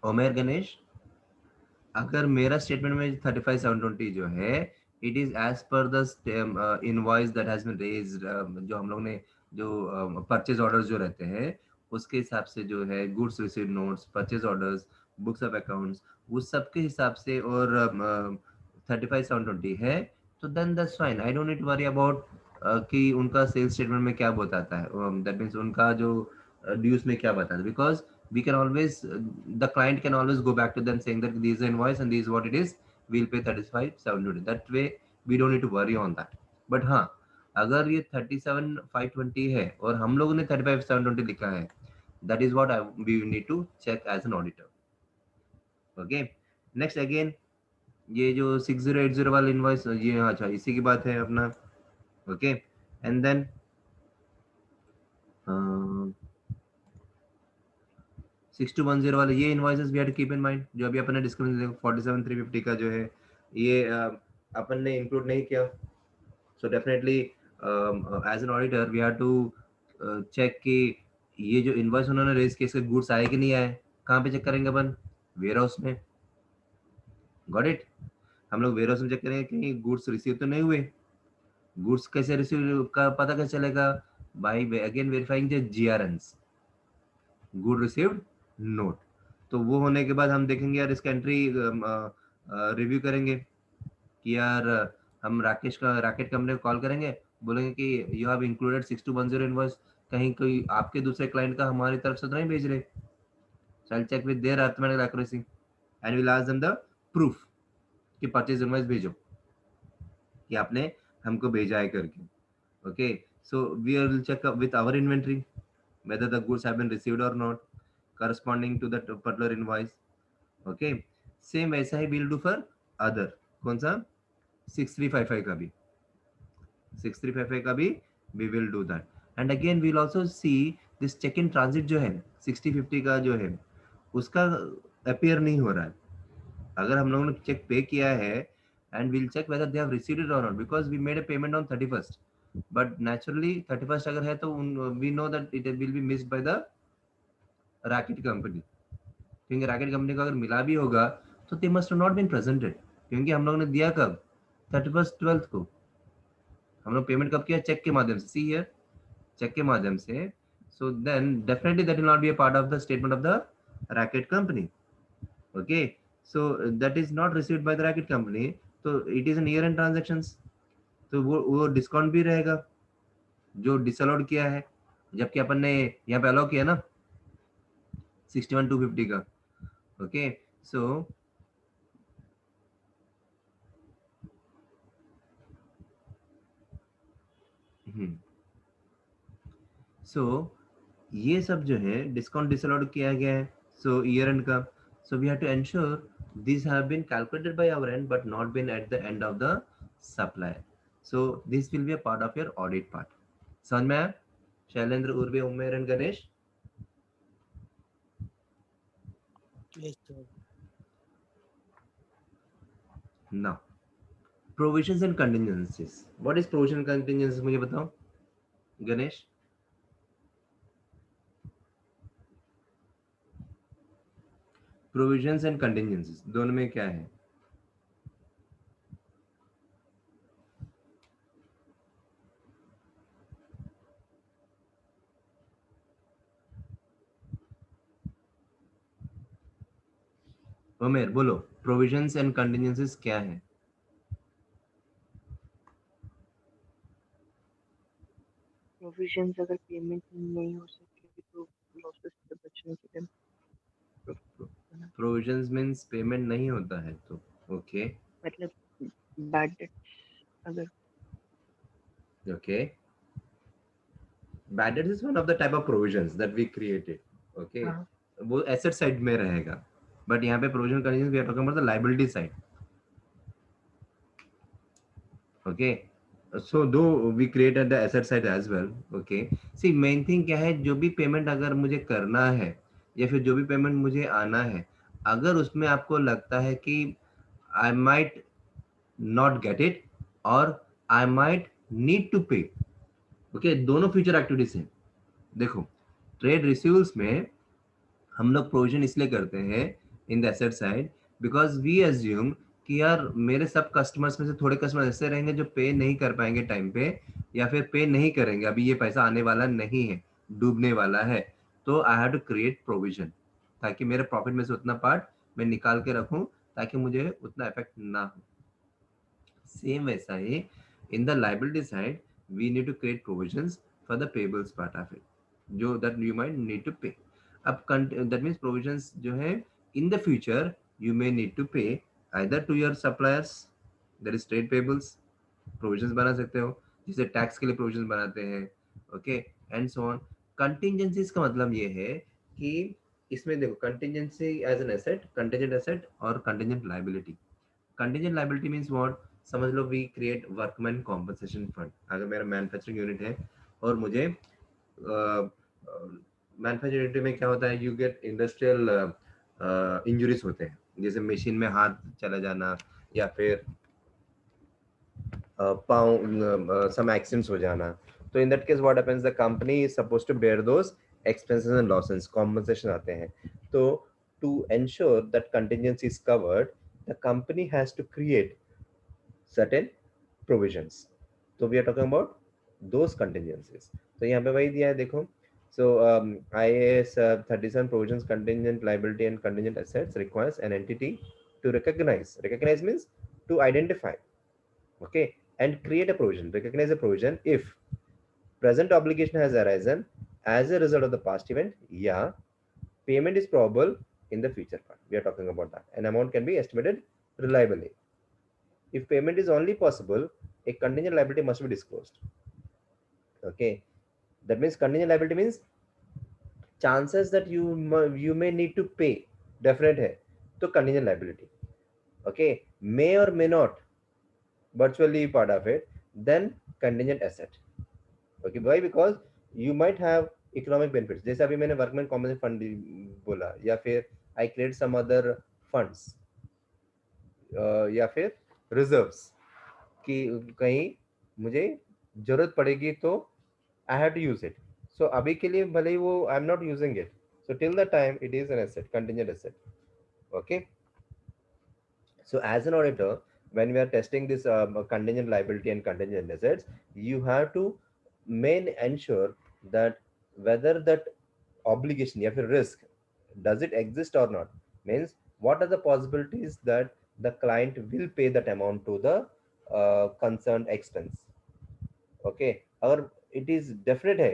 Speaker 1: Omer Ganesh? अगर मेरा स्टेटमेंट में 35720 जो है it is as per the invoice that has been raised, जो हम लोग ने जो परचेज ऑर्डर्स जो रहते हैं उसके हिसाब से जो है goods receive notes, purchase orders, books of accounts, वो सब के हिसाब से और 35720 है तो then that's fine, I don't need to worry about कि उनका सेल्स स्टेटमेंट में क्या बताता है, दैट मीन्स उनका जो ड्यूज में क्या बताता है, because we can always the client can always go back to them saying that this is the invoice and this is what it is, we'll pay 35,720, that way we don't need to worry on that। but हाँ, अगर ये 37,520 है और हम लोगों ने 35,720 लिखा है, that is what we need to check as an auditor। okay, next again, ये जो 6080 वाला इनवॉइस, ये अच्छा इसी की बात है अपना। ओके, एंड देन 6210 वाले ये invoices we have to keep in mind, जो अभी अपन ने डिस्कस 47350 का जो है ये अपन ने इंक्लूड नहीं किया। So definitely as an auditor we have to check कि ये जो इनवॉइस उन्होंने रेज किए इसके गुड्स आए कि नहीं आए, कहाँ पे चेक करेंगे अपन? वेयर हाउस में। गॉट इट, हम लोग वेयर हाउस में चेक करेंगे कहीं गुड्स रिसीव तो नहीं हुए। गुड्स कैसे रिसीव का पता कैसे चलेगा? By again verifying the GRNs, good received note. तो वो होने के बाद हम देखेंगे यार इसका एंट्री रिव्यू करेंगे कि यार हम राकेट कंपनी को कॉल करेंगे, बोलेंगे कि यू हैव इंक्लूडेड 6210 इनवॉइस, कहीं कोई आपके दूसरे क्लाइंट का हमारी तरफ से तो नहीं भेज रहे। So I check with their arithmetic accuracy and will ask them the proof कि परचेज इनवॉइस भेजो कि आपने हमको भेजा है करके। Okay, so we will check with our inventory whether the goods have been received or not corresponding to that particular invoice। okay, same वैसा ही we'll do for other, कौन सा? 6355 का भी, 6355 का भी we will do that and again we'll also see this check in transit जो है 6050 का जो है उसका appear नहीं हो रहा है। अगर हम लोगों ने चेक पे किया है and we'll check whether they have received it or not because we made a payment on 31st, but naturally 31st अगर है तो we know that it will be missed by the racket company, क्योंकि racket company को अगर मिला भी होगा तो they must not been presented, क्योंकि हम लोग ने दिया कब? 31st को। हम लोग पेमेंट कब किया? चेक के माध्यम से, सी हियर, चेक के माध्यम से। So then definitely that will not be a part of the statement of the racket company. Okay, so that is not received by the racket company, तो it is an year end transactions, तो वो discount भी रहेगा जो disallowed किया है, जबकि अपन ने यहाँ पे अलाउ किया ना 61,250 का। ओके, सो सो ये सब जो है डिस्काउंट डिसअलाउड किया गया है, सो ईयर एंड का, so we have to ensure these have been calculated by our end but not been at the end of the supply, so this will be a part of your audit part। समझ में आया? Shailendra, Urvi, Umer and Ganesh?
Speaker 4: Yes, sir.
Speaker 1: now provisions and contingencies, what is provision and contingencies मुझे बताओ Ganesh. Provisions and contingencies दोनों में क्या है? उमेर बोलो, प्रोविजंस एंड कंटिजेंसीज क्या है?
Speaker 5: प्रोविजंस अगर पेमेंट नहीं हो सके तो लॉसेस से बचने के लिए
Speaker 1: प्रोविजंस मींस पेमेंट नहीं होता है तो ओके,
Speaker 5: मतलब बैड डेट अगर
Speaker 1: okay, bad debts is one of the type of provisions that we created, okay,
Speaker 3: हाँ
Speaker 1: वो एसेट साइड में रहेगा, बट यहाँ पे provision conditions we are talking about the liability side, okay. So though we created the asset side as well, okay. See main thing क्या है, जो भी पेमेंट अगर मुझे करना है या फिर जो भी पेमेंट मुझे आना है, अगर उसमें आपको लगता है कि I might not get it और I might need to pay, okay, दोनों फ्यूचर एक्टिविटीज हैं. देखो ट्रेड रिसीव्स में हम लोग प्रोविजन इसलिए करते हैं in the asset side because we assume कि यार मेरे सब कस्टमर्स में से थोड़े कस्टमर ऐसे रहेंगे जो पे नहीं कर पाएंगे टाइम पे, या फिर पे नहीं करेंगे, अभी ये पैसा आने वाला नहीं है, डूबने वाला है, तो I have to create provision ताकि मेरे प्रॉफिट में से उतना पार्ट मैं निकाल के रखूं ताकि मुझे उतना इफेक्ट ना हो. सेम वैसा ही in the liability side we need to create provisions for the payables part of it, जो that you might need to pay. अब दैट मींस प्रोविजंस जो है in the future you may need to pay either to your suppliers, that is trade payables, provisions बना सकते हो जिसे tax के लिए प्रोविजंस बनाते हैं, okay, and so on. Contingencies का मतलब ये है कि इसमें देखो contingency as an asset, contingent asset और contingent liability. Contingent liability means what, समझ लो we create workman compensation fund. अगर मेरा मैन्युफैक्चरिंग यूनिट है और मुझे मैन्युफैक्चरिंग यूनिट में क्या होता है, यू गेट इंडस्ट्रियल इंजरीज होते हैं, जैसे मशीन में हाथ चला जाना या फिर पाँव सम एक्सीडेंट्स हो जाना. तो in that case what happens, the company is supposed to bear those expenses and losses, compensation आते हैं. तो to ensure that contingency is covered, the company has to create certain provisions. So we are talking about those contingencies. तो यहाँ पे वही दिया है देखो. So IAS 37 provisions, contingent liability and contingent assets requires an entity to recognize. Recognize means to identify, okay, and create a provision. Recognize a provision if present obligation has arisen as a result of the past event. Yeah, payment is probable in the future part. We are talking about that. An amount can be estimated reliably. If payment is only possible, a contingent liability must be disclosed. Okay, that means contingent liability means chances that you may need to pay definite है तो contingent liability. Okay, may or may not virtually part of it, then contingent asset. Okay, why? Because you might have economic benefits. जैसे अभी मैंने workman compensation fund बोला, या फिर I create some other funds, या फिर रिजर्व्स कि कहीं मुझे जरूरत पड़ेगी तो I have to use it. So अभी के लिए भले ही वो I am not using it, so till the time it is an asset, contingent asset. Okay, so as an auditor, when we are testing this contingent liability and contingent assets, you have to ensure that whether that obligation या फिर risk does it exist or not, means what are the possibilities that the client will pay that amount to the concerned expense. okay, अगर it is definite है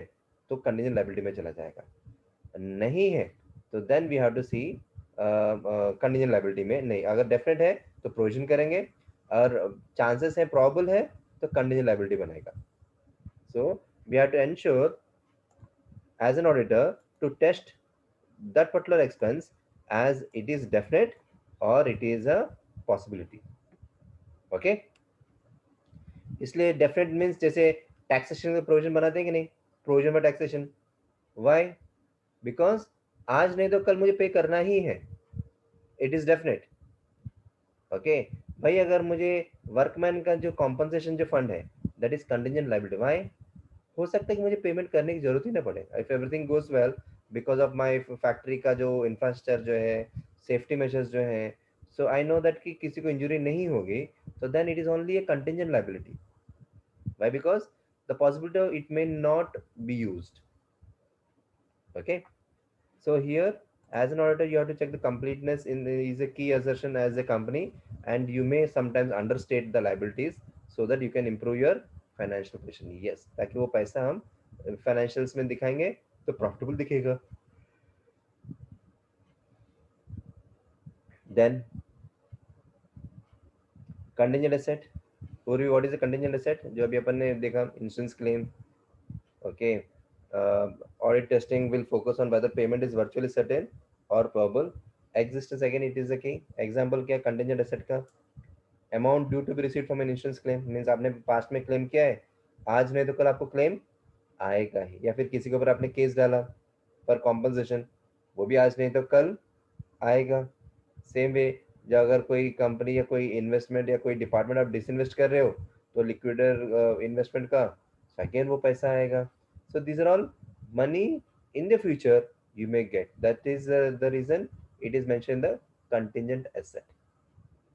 Speaker 1: तो contingent liability में चला जाएगा, नहीं है तो then we have to see contingent liability में नहीं. अगर definite है तो provision करेंगे, और chances है probable है तो contingent liability बनेगा. So we have to ensure as an auditor to test that particular expense as it is definite or it is a possibility. okay, इसलिए definite means जैसे taxation का provision बनाते हैं कि नहीं, provision for taxation. why? because आज नहीं तो कल मुझे पे करना ही है, it is definite. okay, भाई अगर मुझे वर्कमैन का जो कॉम्पनसेशन जो फंड है that is contingent liability. Why? हो सकता है कि मुझे पेमेंट करने की जरूरत ही ना पड़े, if everything goes well because of my factory का जो इंफ्रास्ट्रक्चर जो है, सेफ्टी मेजर्स जो है, सो आई नो दैट कि किसी को इंजरी नहीं होगी, so then it is only a contingent liability. why? because the possibility of it may not be used. okay, so here as an auditor you have to check the completeness is a key assertion as a company, and you may sometimes understate the liabilities so that you can improve your financial position. yes, ताकि वो पैसा हम financials में दिखाएंगे तो profitable दिखेगा. then contingent asset. पूर्वी what is a contingent asset, जो अभी अपन ने देखा insurance claim. Okay, Audit testing will focus on whether payment is virtually certain or probable. Existence again, it is the key. Example क्या, contingent asset का amount due to be received from an insurance claim means आपने past में claim किया है, आज नहीं तो कल आपको claim आएगा ही. या फिर किसी के ऊपर आपने केस डाला पर compensation, वो भी आज नहीं तो कल आएगा. सेम वे, जब अगर कोई कंपनी या कोई इन्वेस्टमेंट या कोई डिपार्टमेंट आप डिसइन्वेस्ट कर रहे हो तो लिक्विडर इन्वेस्टमेंट का सेकेंड वो पैसा आएगा. So this are all money in the future you may get. That is the reason it is mentioned in the contingent asset.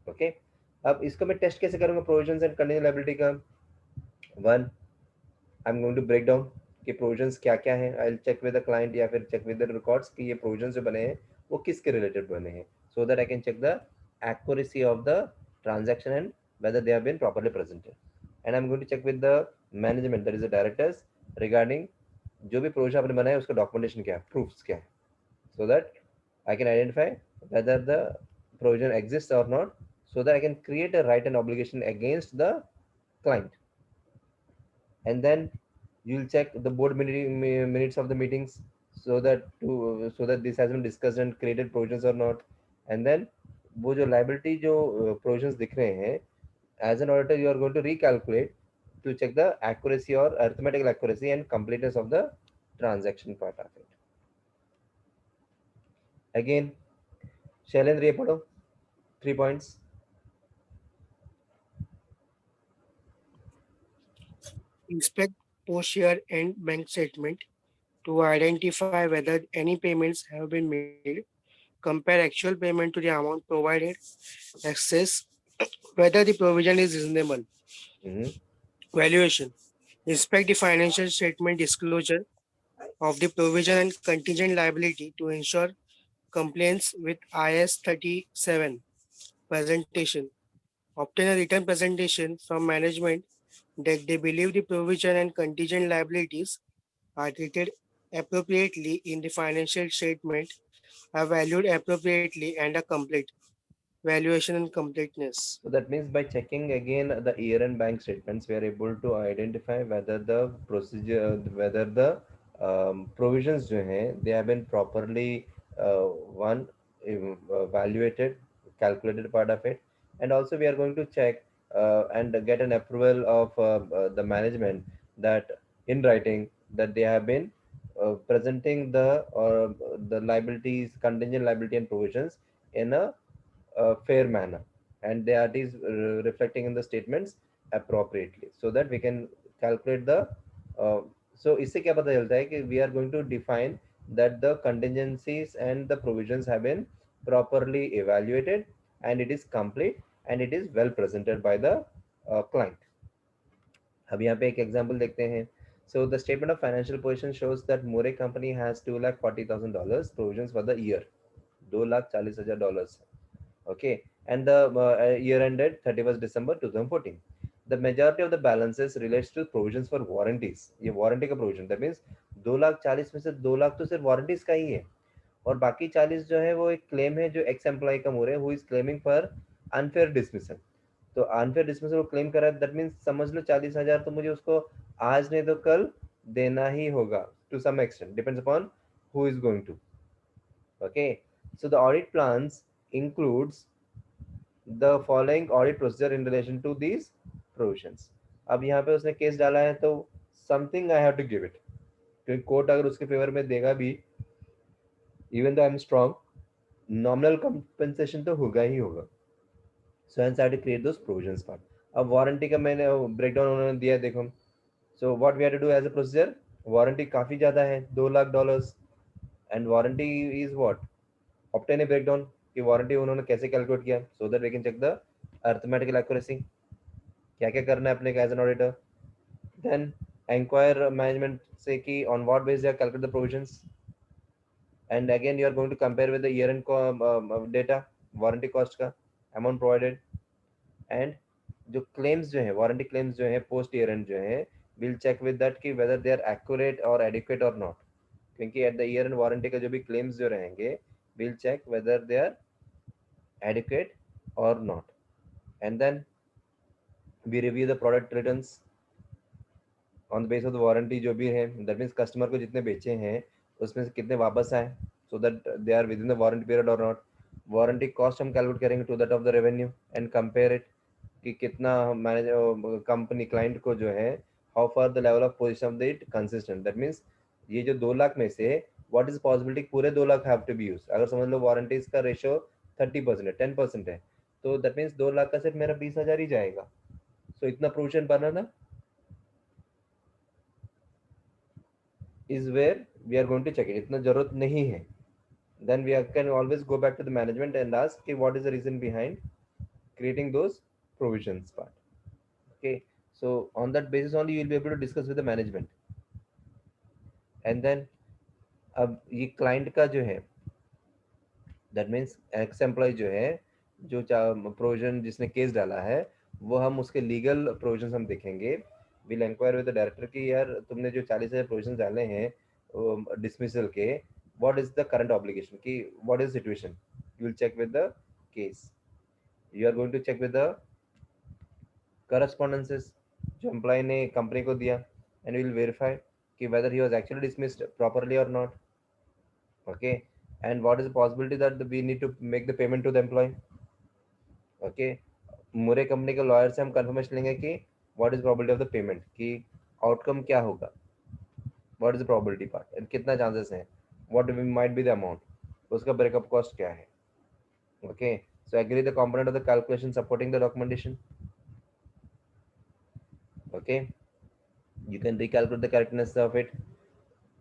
Speaker 1: Okay. अब इसको मैं टेस्ट कैसे करूंगा प्रोविजंस एंड कंटीजेंट लायबिलिटी का. One, I am going to break down कि provisions क्या क्या है. I will check with the client या फिर चेक विद द रिकॉर्ड्स कि ये प्रोविजंस जो बने हैं वो किसके रिलेटेड बने हैं, so that I can check the accuracy of the transaction and whether they have been properly presented. And I'm going to check with the management, that is the directors, regarding जो भी provision आपने बनाया उसका documentation क्या है, proofs क्या है, so that I can identify whether the provision exists or not, so that I can create a right and obligation against the client. And then you'll check the board minutes of the meetings, so that this has been discussed and created provisions or not. And then वो जो liability जो provisions दिख रहे हैं, as an auditor you are going to recalculate to check the accuracy or arithmetical accuracy and completeness of the transaction part of it. Again, Shailendra ये पढ़ो 3 points.
Speaker 4: Inspect post-year end bank statement to identify whether any payments have been made. Compare actual payment to the amount provided. Assess whether the provision is reasonable. Valuation. Inspect the financial statement disclosure of the provision and contingent liability to ensure compliance with IS 37. Presentation. Obtain a written presentation from management that they believe the provision and contingent liabilities are treated appropriately in the financial statement, are valued appropriately, and are complete. Valuation and completeness.
Speaker 1: So that means by checking again the year-end bank statements, we are able to identify whether the procedure, whether the provisions जो हैं, they have been properly one evaluated, calculated part of it, and also we are going to check and get an approval of the management that in writing that they have been presenting the liabilities, contingent liability and provisions in a fair manner, and that is reflecting in the statements appropriately, so that we can calculate the so इससे क्या पता चलता है कि we are going to define that the contingencies and the provisions have been properly evaluated and it is complete and it is well presented by the client. अब यहाँ पे एक example देखते हैं. So the statement of financial position shows that More company has $240,000 provisions for the year. $240,000. Okay, and the year ended 31st December 2014. The majority of the balances relates to provisions for warranties. ये warranty का provision, that means 2,40,000 में से 2 लाख तो सिर्फ warranties का ही है और बाकी 40 जो है वो एक क्लेम है जो एक्स एम्प्लॉय का मोर है, who is claiming for unfair dismissal. तो अनफेयर डिसमिसल वो क्लेम कर रहा है, दैट मींस समझ लो 40,000 तो मुझे उसको आज नहीं तो कल देना ही होगा to some extent, depends upon who is going to. Okay, so the audit plans includes the following audit procedure in relation to these provisions. अब यहाँ पे उसने केस डाला है तो something I have to give it, क्योंकि court अगर उसके फेवर में देगा भी, even though I am strong, nominal compensation तो होगा ही होगा. So hence I have to create those provisions part. अब वारंटी का मैंने ब्रेकडाउन उन्होंने दिया, देखो. So what we have to do as a procedure, warranty काफी ज्यादा है, $2 lakh, and warranty is what? Obtain a breakdown कि वारंटी उन्होंने कैसे कैलकुलेट किया, so that we can check the arithmetical accuracy, क्या क्या करना है अपने as an auditor. Then inquire management से कि on what base they are calculate the provisions, and again you are going to compare with the year end data, warranty cost का amount provided, and जो claims जो है, warranty claims जो है post year end जो है, will check with that कि weather they are accurate और एडिक्वेट और नॉट, क्योंकि eight the year and warranty का जो भी क्लेम्स जो रहेंगे, we'll check whether they are adequate or not. And then we review the product returns. On the base of the warranty जो भी है, दैट मीन्स कस्टमर को जितने बेचे हैं उसमें से कितने वापस आए, so that they are within the warranty period और नॉट। वारंटी कॉस्ट हम कैलकुलेट करेंगे to that of the revenue and compare it कि कितना मैनेजर कंपनी क्लाइंट को जो है how far the level of position of the it consistent. That means ये जो 2 लाख में से व्हाट इज पॉसिबिलिटी पूरे 2 lakh have to be use. अगर समझ लो वारंटीज का रेशियो 30% है, 10% है, तो दैट मीन्स 2 लाख का सिर्फ मेरा 20,000 ही जाएगा। सो इतना प्रोविजन बनना था is where we are going to check it. इतना जरूरत नहीं है, then we can always go back to the management and ask okay, what is the reason behind creating those provisions part. Okay, so on that basis only you will be able to discuss with the management. And then अब ये client का जो है that means ex employee जो है जो provision जिसने case डाला है वो हम उसके लीगल प्रोविजन हम देखेंगे। Will inquire with the director कि यार तुमने जो 40,000 प्रोविजन डाले हैं डिसमिसल के, what is the current obligation कि what is situation. You will check with the case, you are going to check with the correspondences जो एम्प्लॉय ने कंपनी को दिया एंड विल वेरीफाई कि whether he was actually dismissed properly और not. Okay, and what is the possibility that we need to make the payment to the employee. Okay, मुरे company के lawyer से हम कंफर्मेशन लेंगे कि what is probability of the payment कि outcome क्या होगा, what is the probability part and कितना चांसेस हैं, what might be the amount, उसका ब्रेकअप कॉस्ट क्या है। Okay, so agree the component of the calculation supporting the documentation. Okay, you can recalculate the correctness of it.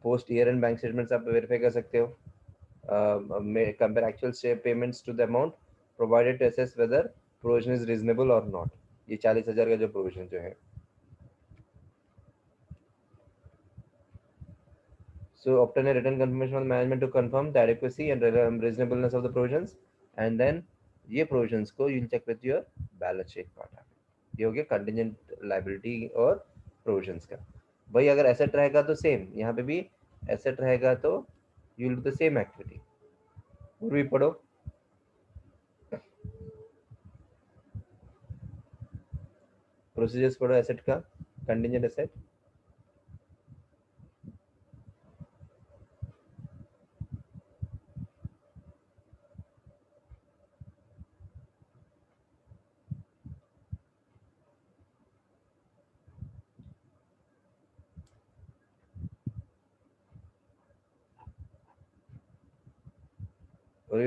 Speaker 1: post year end bank statements आप verify कर सकते हो। compare actual payments to the amount provided to assess whether provision is reasonable or not. ये 40,000 का जो provision जो है, so obtain a written confirmation from the management to confirm the adequacy and reasonableness of the provisions, and then ये provisions को you'll check with your balance sheet part. ये हो गया contingent liability और provisions का। भाई अगर asset रहेगा तो same, यहाँ पे भी asset रहेगा तो you'll do the same activity। और भी पढ़ो। प्रोसीजर्स पढ़ो एसेट का, contingent asset.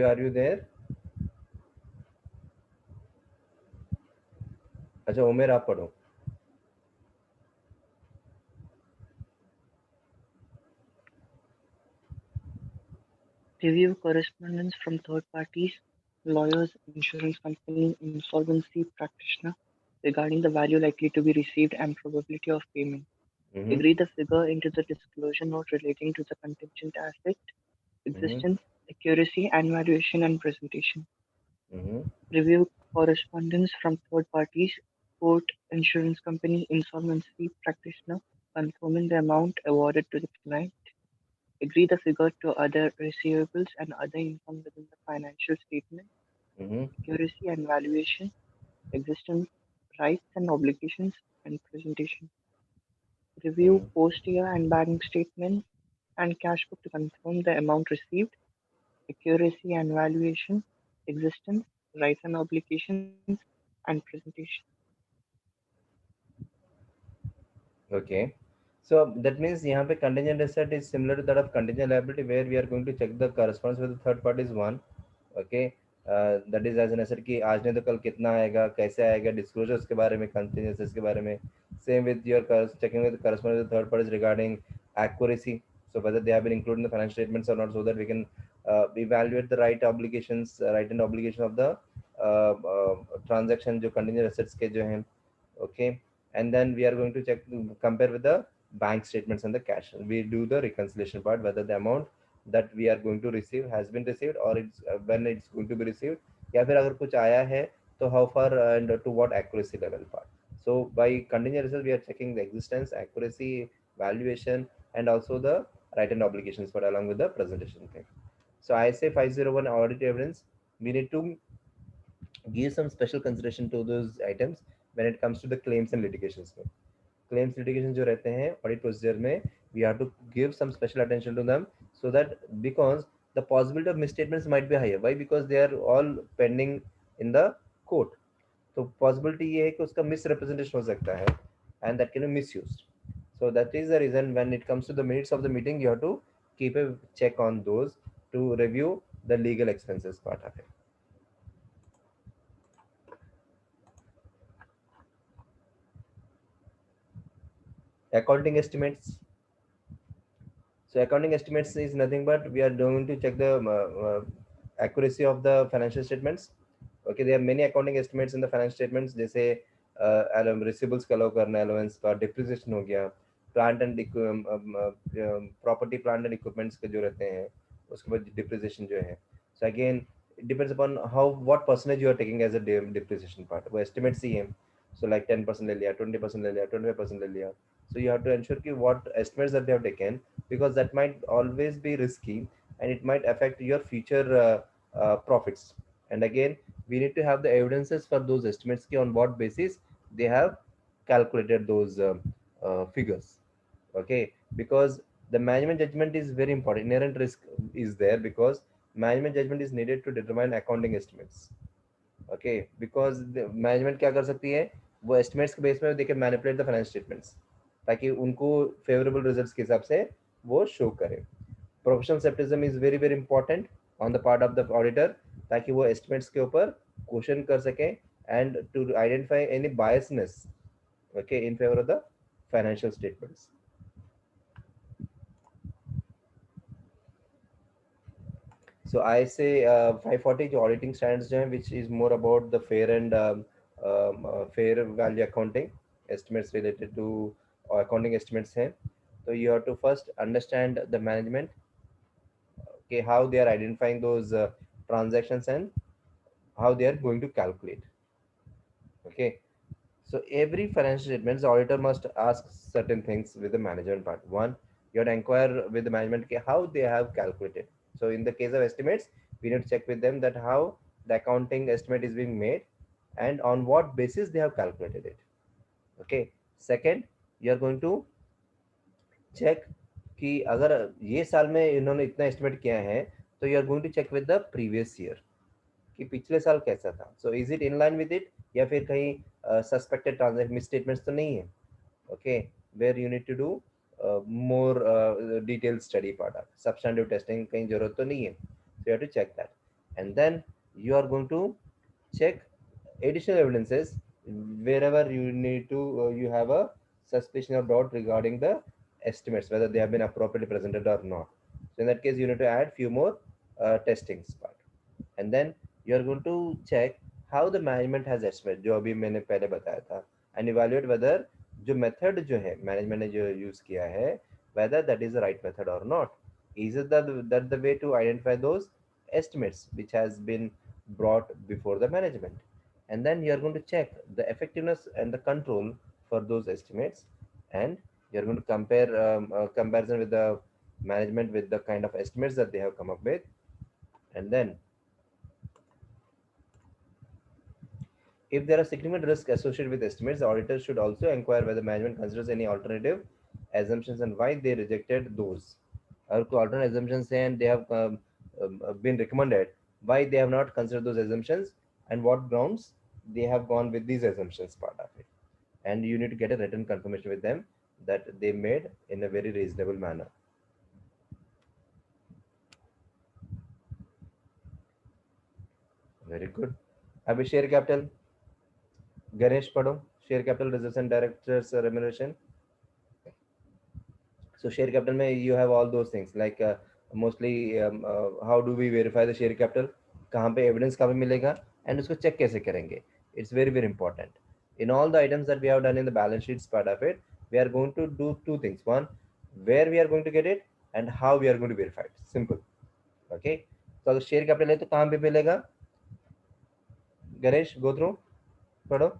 Speaker 1: Are you there? अच्छा उमेर आप पढ़ो।
Speaker 5: Review correspondence from third parties, lawyers, insurance company, insolvency practitioner regarding the value likely to be received and probability of payment. Agree the figure into the disclosure note relating to the contingent asset, existence, accuracy, and valuation and presentation. Review correspondence from third parties, court, insurance company, insolvency practitioner, confirming the amount awarded to the client. Agree the figure to other receivables and other income within the financial statement, accuracy and valuation, existence, rights and obligations, and presentation. Review post-year and bank statement and cash book to confirm the amount received, accuracy and valuation, existence, rights and obligations, and presentation.
Speaker 1: Okay, so that means यहाँ पे contingent asset is similar to that of contingent liability where we are going to check the correspondence with the third parties one. Okay, that is as an asset कि आज नहीं तो कल कितना आएगा, कैसे आएगा, disclosures के बारे में, contingent assets के बारे में। Same with your checking with the correspondence with the third parties regarding accuracy, so whether they have been included in the financial statements or not, so that we can evaluate the right obligations, right and obligation of the transaction जो contingent assets के जो हैं। Okay, and then we are going to check, compare with the bank statements and the cash. We do the reconciliation part whether the amount that we are going to receive has been received or it's when it's going to be received, या फिर अगर कुछ आया है तो how far and to what accuracy level part. So by contingent assets we are checking the existence, accuracy, valuation, and also the right and obligations part along with the presentation thing. So ISA 501 audit evidence, we need to give some special consideration to those items when it comes to the claims and litigations. claims litigation जो रहते हैं audit procedure में, we have to give some special attention to them, so that because the possibility of misstatements might be higher. Why? Because they are all pending in the court. तो possibility ये है कि उसका misrepresentation हो सकता है, and that can be misused. So that is the reason when it comes to the minutes of the meeting, you have to keep a check on those to review the legal expenses part of it. Accounting estimates. So accounting estimates is nothing but we are going to check the accuracy of the financial statements. Okay, there are many accounting estimates in the financial statements, जैसे receivables का allow करना, allowance का, depreciation हो गया, plant and property, plant and equipments के जो रहते हैं, उसके बाद depreciation जो है. So again, it depends upon what percentage you are taking as a depreciation part. वो estimates ही है. So like 10% ले लिया, 20% ले लिया, 25% ले लिया. So you have to ensure कि what estimates that they have taken, because that might always be risky and it might affect your future profits. And again, we need to have the evidences for those estimates on what basis they have calculated those figures. Okay, because the management judgment is very important. Inherent risk is there because management judgment is needed to determine accounting estimates. Okay, because the management क्या कर सकती है, वो estimates के base में they can manipulate the financial statements ताकि उनको favorable results के हिसाब से वो show करे. Professional skepticism is very very important on the part of the auditor ताकि वो estimates के ऊपर question कर सके and to identify any biasness, okay, in favor of the financial statements. So I say 540 जो auditing standards जो हैं, which is more about the fair and fair value accounting estimates related to accounting estimates हैं. So you have to first understand the management, okay, how they are identifying those transactions and how they are going to calculate. Okay, so every financial statements, the auditor must ask certain things with the management part. One, you have to inquire with the management how they have calculated. So in the case of estimates, we need to check with them that how the accounting estimate is being made and on what basis they have calculated it. Okay. Second, you are going to check कि अगर ये साल में इन्होंने इतना estimate किया है, तो you are going to check with the previous year कि पिछले साल कैसा था. So is it in line with it या फिर कहीं suspected transaction misstatements तो नहीं है. Okay, where you need to do more detailed study part of substantive testing कहीं जरूरत तो नहीं है. So you have to check that, and then you are going to check additional evidences wherever you need to you have a suspicion or doubt regarding the estimates whether they have been appropriately presented or not. So in that case you need to add few more testings part, and then you are going to check how the management has estimate जो अभी मैंने पहले बताया था, and evaluate whether जो method जो है management ने जो use किया है whether that is the right method or not. Is it that the way to identify those estimates which has been brought before the management, and then you are going to check the effectiveness and the control for those estimates, and you are going to compare comparison with the management with the kind of estimates that they have come up with, and then if there are significant risk associated with estimates, the auditor should also inquire whether management considers any alternative assumptions and why they rejected those. Or alternate assumptions and they have been recommended, why they have not considered those assumptions and what grounds they have gone with these assumptions part of it. And you need to get a written confirmation with them that they made in a very reasonable manner. Very good. Abhi share capital. Ganesh पढ़ो share capital reserves and directors remuneration. So share capital में you have all those things like mostly how do we verify the share capital, कहाँ पे evidence कहाँ पे मिलेगा and उसको check कैसे करेंगे. It's very very important. In all the items that we have done in the balance sheets part of it, we are going to do two things. One, where we are going to get it and how we are going to verify it. Simple. Okay. So अगर share capital है तो कहाँ पे मिलेगा? Ganesh, go through. पढ़ो.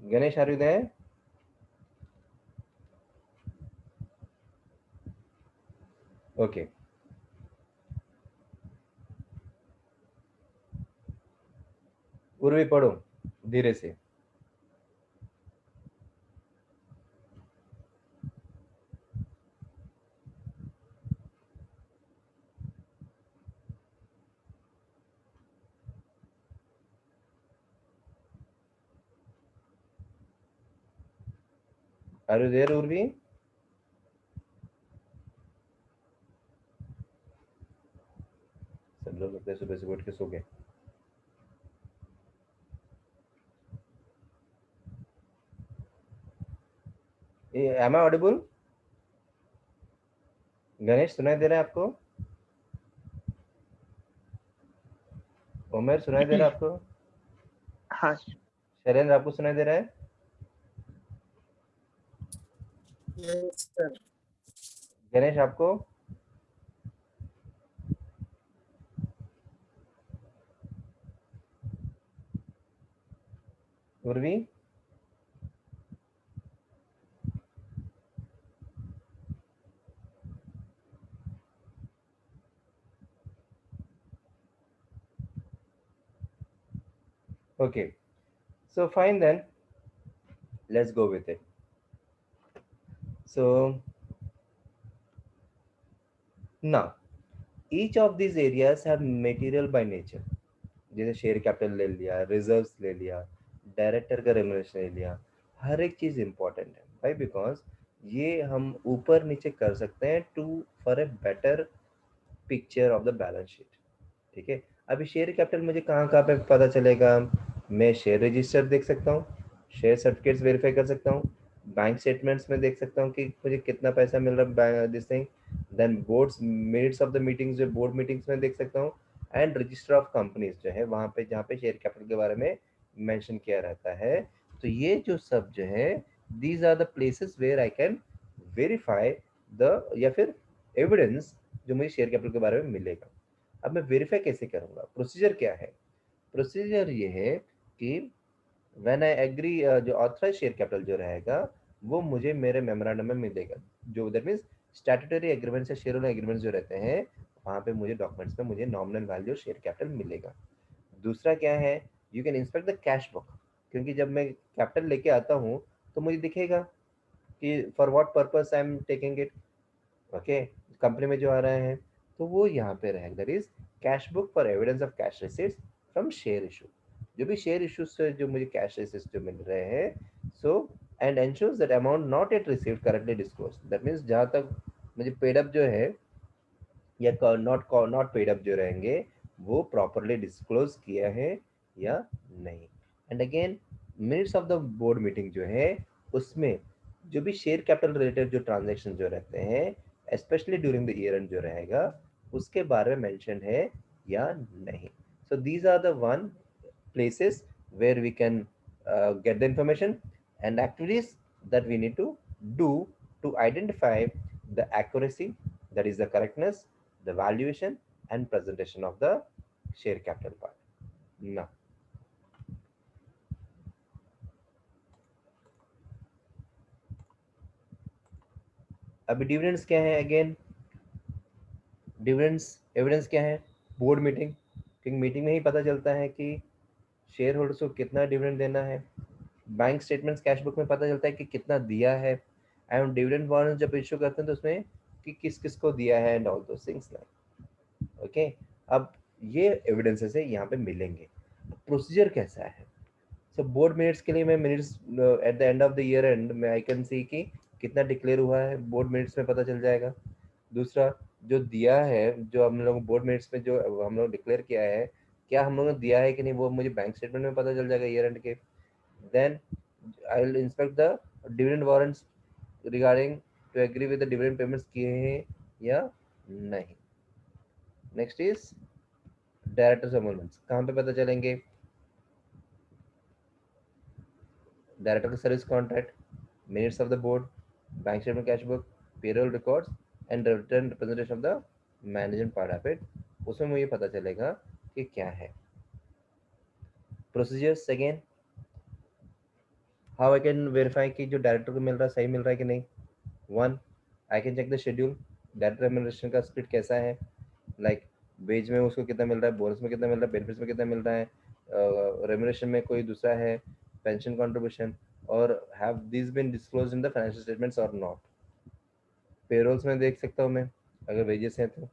Speaker 1: Ganesh, are you there? Okay. पूर्वी पढ़ो धीरे से। Are you there, Urvi? सब लोग लगता है सुबह से उठ के सो गए। Am I audible? गणेश सुनाई दे रहा है आपको? उमेर सुनाई दे रहा है आपको?
Speaker 5: हाँ
Speaker 1: शैलेंद्र आपको सुनाई दे रहा है?
Speaker 4: Yes, sir.
Speaker 1: गणेश आपको? Urvi? Okay, so fine then, let's go with it. So now each of these areas have material by nature. जैसे शेयर कैपिटल ले लिया, रिजर्व्स ले लिया, डायरेक्टर का रेम्युनरेशन ले लिया, हर एक चीज इंपॉर्टेंट है भाई, बिकॉज ये हम ऊपर नीचे कर सकते हैं to for a better picture of the balance sheet. ठीक है, अभी शेयर कैपिटल मुझे कहाँ पे पता चलेगा? मैं शेयर रजिस्टर देख सकता हूँ, शेयर सर्टिफिकेट्स वेरीफाई कर सकता हूँ, बैंक स्टेटमेंट्स में देख सकता हूँ कि मुझे कितना पैसा मिल रहा है this thing, then boards minutes of the meetings, जो बोर्ड मीटिंग्स में देख सकता हूँ, एंड रजिस्टर ऑफ कंपनीज जो है वहाँ पे जहाँ पे शेयर कैपिटल के बारे में मेंशन किया रहता है। तो ये जो सब जो है these are the places where I can verify the या फिर एविडेंस जो मुझे शेयर कैपिटल के बारे में मिलेगा। अब मैं वेरीफाई कैसे करूंगा? प्रोसीजर क्या है? प्रोसीजर ये है कि व्हेन आई एग्री, जो ऑथराइज शेयर कैपिटल जो रहेगा वो मुझे मेरे मेमोरेंडम में मिलेगा, जो दैट मीन्स स्टैट्यूटरी एग्रीमेंट्स या शेयर होल्डर एग्रीमेंट्स जो रहते हैं वहाँ पे मुझे डॉक्यूमेंट्स में मुझे नॉमिनल वैल्यू शेयर कैपिटल मिलेगा। दूसरा क्या है? You can inspect the cash book, क्योंकि जब मैं कैपिटल लेके आता हूँ तो मुझे दिखेगा कि for what purpose I am taking it. Okay, company में जो आ रहे हैं तो वो यहाँ पे रहेगा, that is cash book for evidence of cash receipts from share issue. जो भी शेयर इशू से जो मुझे कैश रिसीट्स जो मिल रहे हैं, so and ensures that amount not at received correctly disclosed, that means जहाँ तक मुझे पेड अप जो है या नॉट पेड अप जो रहेंगे वो प्रॉपरली डिस्क्लोज किया है या नहीं। And again minutes of the board meeting जो है उसमें जो भी शेयर कैपिटल रिलेटेड जो ट्रांजैक्शन जो रहते हैं specially during the year end जो रहेगा उसके बारे में मेंशन है या नहीं। So these are the one places where we can get the information and activities that we need to do to identify the accuracy, that is the correctness, the valuation and presentation of the share capital part. Now अभी dividends क्या है? Again dividends evidence क्या है? Board meeting, क्योंकि meeting में ही पता चलता है कि शेयर होल्डर्स को कितना डिविडेंड देना है। बैंक स्टेटमेंट्स कैश बुक में पता चलता है कि कितना दिया है, एंड डिविडेंड वारंट जब इशू करते हैं तो उसमें कि किस किस को दिया है and all those things like. Okay, अब ये एविडेंसेस है यहाँ पे मिलेंगे। प्रोसीजर कैसा है? सो बोर्ड मिनट्स के लिए मैं minutes at the end of the year end में आई कैन सी कि कितना डिक्लेयर हुआ है, बोर्ड मिनट्स में पता चल जाएगा। दूसरा जो दिया है, जो हम लोग बोर्ड मिनट्स में जो हम लोग डिक्लेयर किया है, क्या हम लोगों ने दिया है कि नहीं वो मुझे बैंक स्टेटमेंट में पता चल जाएगा ईयर एंड के। Then I will inspect the dividend warrants regarding to agree with the dividend payments किए हैं या नहीं। नेक्स्ट इज डायरेक्टर्स एमोलमेंट्स, कहाँ पे पता चलेंगे? डायरेक्टर का service contract, minutes of the board, bank statement, cash book, payroll records and written representation of the management part of it, उसमें मुझे पता चलेगा कि क्या है। Procedures again, how I can verify कि जो डायरेक्टर को मिल रहा है सही मिल रहा है कि नहीं। One, I can check the schedule, director remuneration का स्प्लिट कैसा है, लाइक वेज में उसको कितना मिल रहा है, बोनस में कितना मिल रहा है, बेनिफिट्स में कितना मिल रहा है, रेम्यूनरेशन में कोई दूसरा है, पेंशन कंट्रीब्यूशन, और have this been disclosed in the financial statements और नॉट। पेरोल्स में देख सकता हूँ मैं अगर वेजेस हैं तो,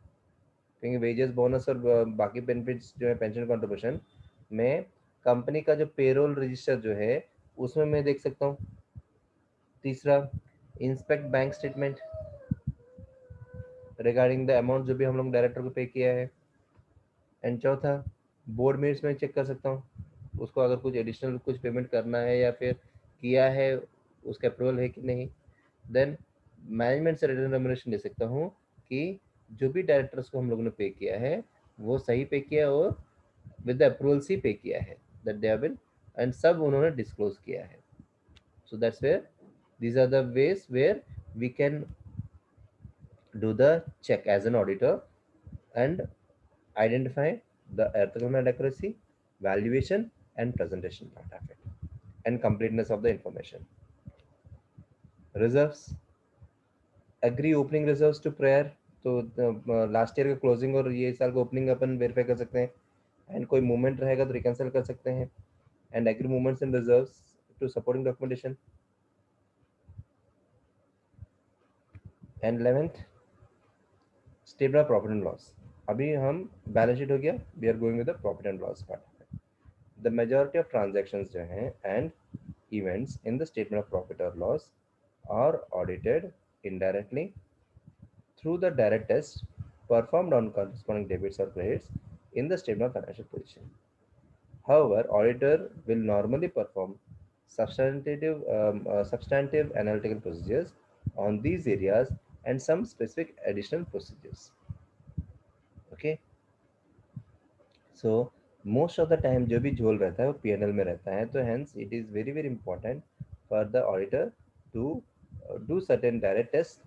Speaker 1: क्योंकि वेजेस, बोनस और बाकी बेनिफिट्स जो है पेंशन कंट्रीब्यूशन में कंपनी का जो पेरोल रजिस्टर जो है उसमें मैं देख सकता हूँ। तीसरा, inspect bank statement regarding the amount जो भी हम लोग डायरेक्टर को पे किया है। एंड चौथा, बोर्ड मिनट्स में चेक कर सकता हूँ उसको, अगर कुछ एडिशनल कुछ पेमेंट करना है या फिर किया है उसका अप्रूवल है कि नहीं। देन मैनेजमेंट से रिटर्न रेम्यूनरेशन ले सकता हूँ कि जो भी डायरेक्टर्स को हम लोगों ने पे किया है वो सही पे किया और विद द अप्रूवल से पे किया है, that they have been, and सब उन्होंने डिस्क्लोज किया है। So that's where these are the ways where we can do the check as an auditor and identify the ethical and accuracy, valuation and presentation part of it, and completeness of the information. Reserves, agree opening reserves to prior, तो last year का closing और ये साल का opening अपन verify कर सकते हैं, and कोई मूवमेंट रहेगा तो रिकैंसिल कर सकते हैं, and agree movements and reserves to supporting documentation. And 11th, statement of profit and loss. अभी हम बैलेंस शीट हो गया, we are going with the profit and loss part. The majority of transactions जो हैं and events in the statement of profit और loss are audited indirectly through the direct test performed on corresponding debits or credits in the statement of financial position. However, auditor will normally perform substantive analytical procedures on these areas and some specific additional procedures. Okay. So most of the time जो भी झोल रहता है वो P&L में रहता है, तो hence it is very very important for the auditor to do certain direct tests,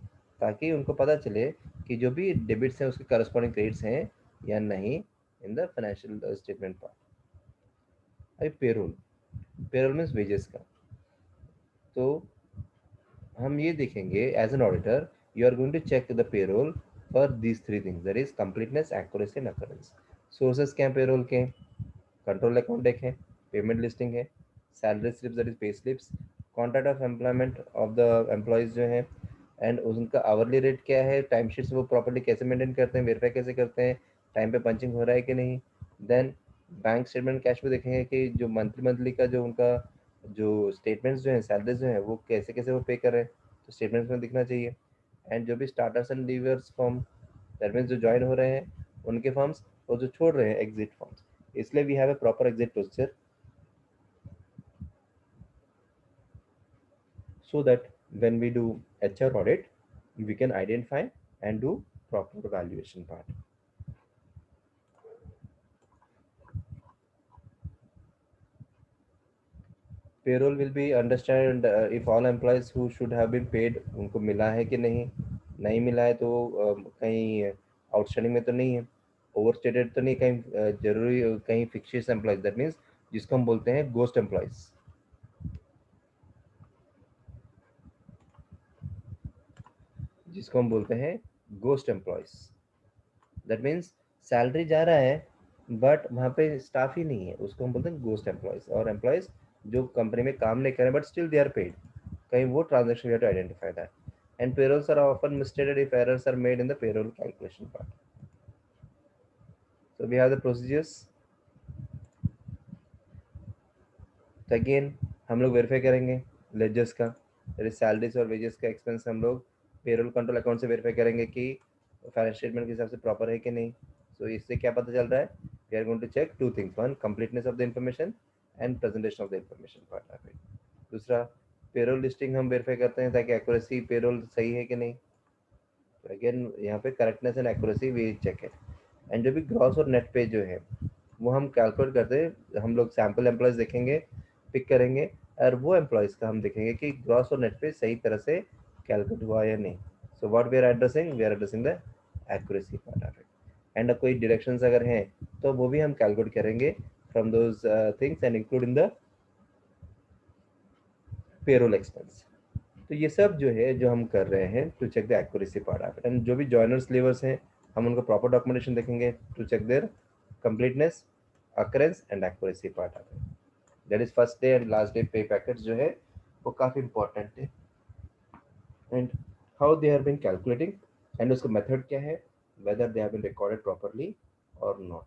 Speaker 1: ताकि उनको पता चले कि जो भी डेबिट्स हैं उसके करस्पॉन्डिंग क्रेडिट्स हैं या नहीं in the financial statement part. अभी पेरोल मीन्स वेजेस का, तो हम ये देखेंगे as an auditor you are going to check the payroll for these three things, that is completeness, accuracy and occurrence. Sources क्या हैं पेरोल के? कंट्रोल अकाउंट एक है, पेमेंट लिस्टिंग है, salary slips that is pay slips, contract of employment of the employees जो है, and उनका hourly rate क्या है, टाइम शीट्स वो प्रॉपर्ली कैसे मेंटेन करते हैं, वेरीफाई कैसे करते हैं, टाइम पे पंचिंग हो रहा है कि नहीं। देन बैंक स्टेटमेंट कैश में देखेंगे कि जो मंथली का जो उनका जो स्टेटमेंट्स जो हैं, सैलरीज जो हैं वो कैसे कैसे वो पे कर रहे हैं, तो स्टेटमेंट्स में दिखना चाहिए। एंड जो भी starters and levers form, that means जो ज्वाइन हो रहे हैं उनके फॉर्म्स, और जो छोड़ रहे हैं एग्जिट फॉर्म्स, इसलिए we have a proper exit procedure so that when we do HR audit we can identify and do proper valuation part. Payroll will be understand if all employees who should have been paid उनको मिला है कि नहीं मिला है तो कहीं outstanding में तो नहीं है, ओवरस्टेटेड तो नहीं, कहीं जरूरी कहीं फिक्शियस एम्प्लॉयज, दैट मीन्स जिसको हम बोलते हैं गोस्ट एम्प्लॉयज। जिसको हम बोलते हैं ghost employees, that means salary जा रहा है बट वहाँ पे स्टाफ ही नहीं है, उसको हम बोलते हैं गोस्ट एम्प्लॉयज। और एम्प्लॉयज जो कंपनी में काम नहीं कर रहे but still they are paid, कहीं वो transaction, we have to identify that. And payrolls are often misstated if errors are made in the payroll calculation part. So we have the procedures. तो अगेन हम लोग verify करेंगे ledgers का, salaries और wages का expense हम लोग payroll control account से वेरीफाई करेंगे कि फाइनेंशियल स्टेटमेंट के हिसाब से प्रॉपर है कि नहीं। सो इससे क्या पता चल रहा है, we are going to check two things, one completeness of the information and presentation of the information part of it. दूसरा पेरोल लिस्टिंग हम वेरीफाई करते हैं ताकि एक्यूरेसी पेरोल सही है कि नहीं। तो अगेन यहाँ पे correctness and accuracy we check it. And जो भी ग्रॉस और नेट पे जो है वो हम कैलकुलेट करते हैं, हम लोग सैम्पल एम्प्लॉयज देखेंगे, पिक करेंगे, और वो एम्प्लॉयज का हम देखेंगे कि ग्रॉस और नेट पे सही तरह से कैलकुलेट हुआ या नहीं। So what we are addressing, we are addressing the accuracy part of it. And कोई डायरेक्शंस अगर हैं तो वो भी हम कैलकुलेट करेंगे from those things and include in the payroll expense. तो ये सब जो है जो हम कर रहे हैं to check the accuracy part of it. And जो भी जॉइनर्स लेवर्स हैं हम उनको प्रॉपर डॉक्यूमेंटेशन देखेंगे to check their completeness, occurrence and accuracy part आता है। That is first day and last day pay packets जो है वो काफ़ी इंपॉर्टेंट है, and how they are been calculating, and उसका मेथड क्या है, whether they have been recorded properly और नॉट।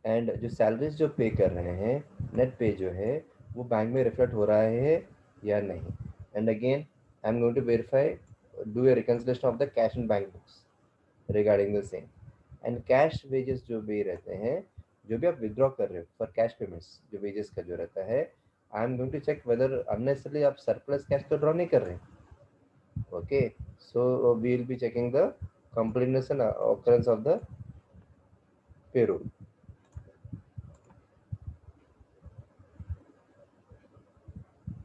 Speaker 1: एंड जो सैलरीज जो पे कर रहे हैं, नेट पे जो है वो बैंक में रिफ्लेक्ट हो रहा है या नहीं। And again I am going to verify, do a reconciliation of the cash and bank books regarding the same. And cash wages जो भी रहते हैं, जो भी आप विदड्रॉ कर रहे हो फॉर कैश पेमेंट्स, जो वेजेस का जो रहता है, I am going to check whether unnecessarily आप सरप्लस कैश तो ड्रॉ नहीं कर रहे। Okay, so we will be checking the completeness and occurrence of the payroll.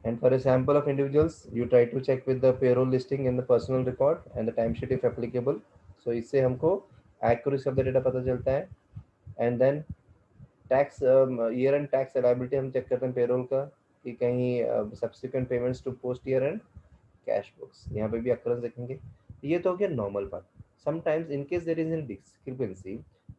Speaker 1: And for a sample of individuals, you try to check with the payroll listing in the personal record and the timesheet if applicable. So इससे हमको accuracy of the data पता चलता है। And then tax year end tax liability हम check करते हैं payroll का कि कहीं subsequent payments to post year end cash books, यहाँ पे भी occurrence देखेंगे। ये तो हो गया normal part. Sometimes in case there is a discrepancy,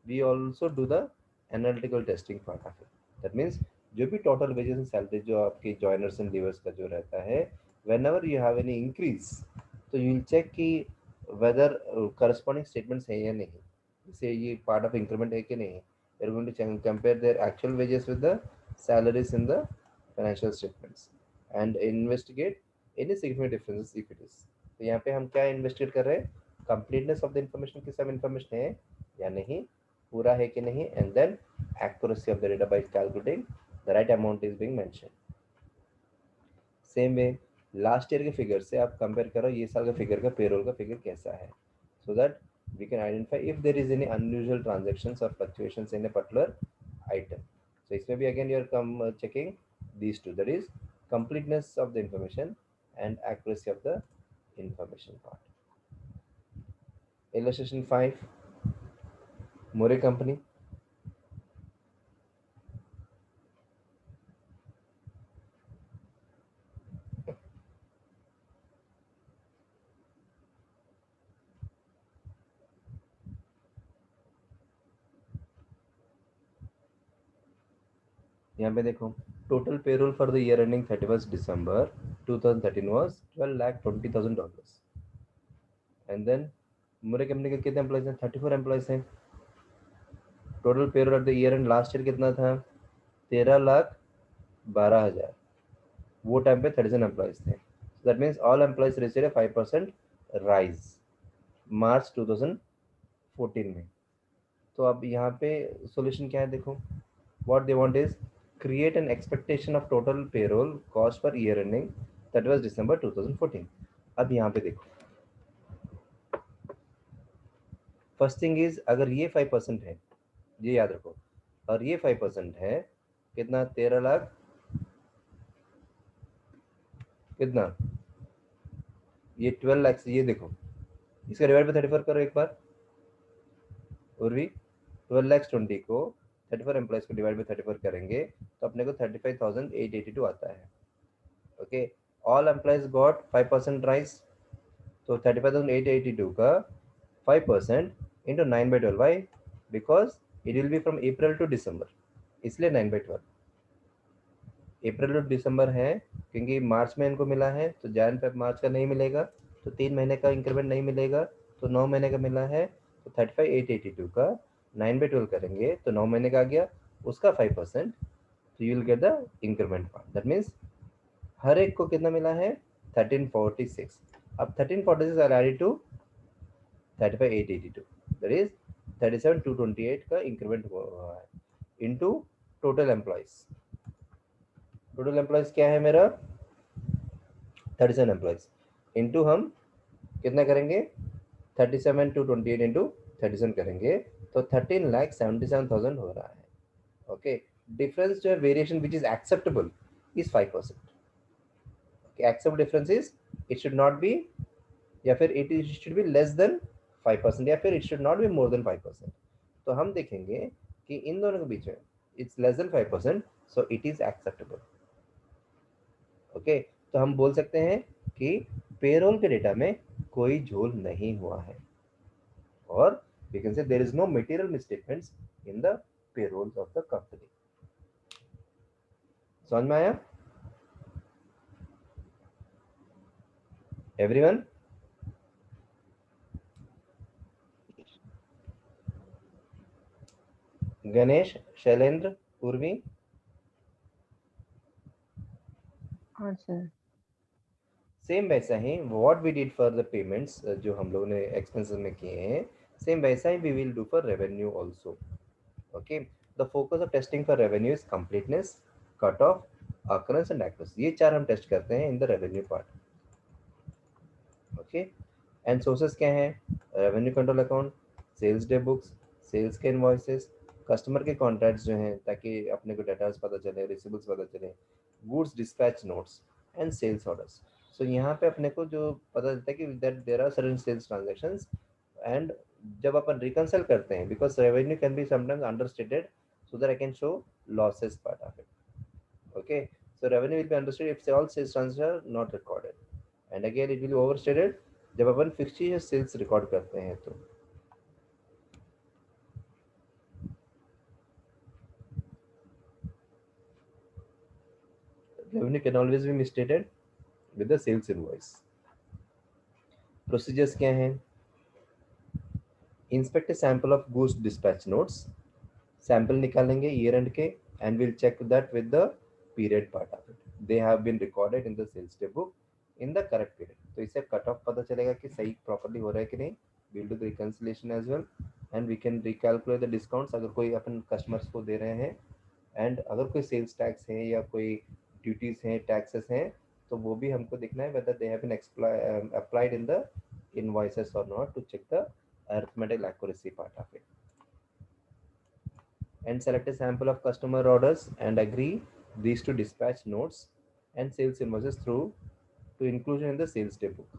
Speaker 1: we also do the analytical testing part of it. That means जो भी टोटल वेजेस एंड सैलरी जो आपकी जॉइनर्स एंड लीवर्स का जो रहता है, when ever you have any increase, तो you will check कि वेदर करस्पॉन्डिंग स्टेटमेंट्स हैं या नहीं, जैसे ये पार्ट ऑफ इंक्रीमेंट है कि नहीं। You are going to compare their actual wages with the salaries in the financial statements and investigate any significant differences if it is. तो यहाँ पे हम क्या इन्वेस्टिगेट कर रहे हैं, कंप्लीटनेस ऑफ द इन्फॉर्मेशन की सब इन्फॉर्मेशन है या नहीं, पूरा है कि नहीं, and then accuracy of the data by calculating the right amount is being mentioned. Same way last year के फिगर से आप कंपेयर करो ये साल का फिगर का पेरोल का फिगर कैसा है, so that we can identify if there is any unusual transactions or fluctuations in a particular item. So इसमें भी again you are checking these two, that is completeness of the information and accuracy of the information part. Illustration 5, More company. यहाँ पे देखो total payroll for the year ending 31 December 2013 was $12,20,000 and then Murray company के कितने employees हैं, 34 employees हैं। Total payroll at the year end last year कितना था, 13,12,000, वो टाइम पे 37 एम्प्लॉइज थे। That means all employees receive a 5% raise March 2014 में। तो अब यहाँ पे सोल्यूशन क्या है, देखो what they want is create an expectation of total payroll cost for year ending that was December 2014. अब यहाँ पे देखो फर्स्ट थिंग इज, अगर ये 5% है, ये याद रखो, और ये 5% है कितना, 13 लाख कितना, ये 12 लाख, ये देखो इसका डिवाइड बाय 34 करो एक बार, और भी 12,20,000 को 34 एम्प्लॉइज को डिवाइड बाय 34 करेंगे तो अपने को 35,882 आता है। Okay, all employees got 5% raise, तो 35,882 का 5% into 9/12, why, because it will be from April to December, इसलिए 9/12। अप्रैल टू दिसंबर है क्योंकि मार्च में इनको मिला है, तो जैन फेब मार्च का नहीं मिलेगा, तो 3 महीने का इंक्रीमेंट नहीं मिलेगा, तो 9 महीने का मिला है, तो 35,882 का 9/12 करेंगे तो 9 महीने का आ गया, उसका 5%, तो you will get the increment part. That means हर एक को कितना मिला है, 1346। अब 1346 are added to 35,882, that is 37,228 का इंक्रीमेंट हुआ है into total employees. Total employees क्या है मेरा, 37 एम्प्लॉइज, इनटू हम कितना करेंगे, 37,228 इंटू 37 करेंगे तो 13,77,000 हो रहा है। ओके, डिफरेंस जो है variation which is acceptable is 5%। Except difference is it should not be, या फिर it should be less than 5%, या फिर it should not be more than 5%। तो हम देखेंगे कि इन दोनों के बीच में it's less than 5%, so it is acceptable. Okay, तो हम बोल सकते हैं कि पेरोल के डेटा में कोई झोल नहीं हुआ है, और we can say there is no material misstatements in the payrolls of the company. समझ में आया एवरीवन? गणेश, शैलेंद्र, पूर्वी?
Speaker 3: हाँ सर।
Speaker 1: सेम वैसा ही what we did for the payments जो हम लोगों ने एक्सपेंसेस में किए हैं, सेम वैसा ही we will do for revenue also. Okay, the focus of testing for revenue is completeness, cut off, occurrence and accuracy. ये चार हम टेस्ट करते हैं in the revenue part. Okay, and sources क्या हैं? Revenue control account, sales day books, sales के invoices, customer के contracts जो हैं ताकि अपने को डेटास पता चले, रिसीवेबल्स पता चले, goods dispatch notes and sales orders. So यहाँ पे अपने को जो पता चलता है कि that there are certain sales transactions, and जब अपन रिकंसाइल करते हैं, because revenue can be sometimes understated, so that I can show losses part of it. Okay, so revenue will be understood if all sales transfer not recorded, and again it will be overstated जब अपन fixture sales record करते हैं। तो revenue can always be misstated with the sales invoice. Procedures क्या हैं? Inspect a sample of goods dispatch notes. Sample निकालेंगे year end के, and we'll check that with the period part of it. They have been recorded in the sales day book in the correct period. तो इससे cut off पता चलेगा कि सही properly हो रहा है कि नहीं. We'll do the reconciliation as well, and we can recalculate the discounts अगर कोई अपन कस्टमर्स को दे रहे हैं, एंड अगर कोई सेल्स टैक्स है या कोई ड्यूटीज हैं, टैक्सेस हैं, तो वो भी हमको देखना है whether they have been applied in the invoices or not, to check the arithmetic accuracy part of it. And select a sample of customer orders and agree these to dispatch notes and sales invoices through to inclusion in the sales day book.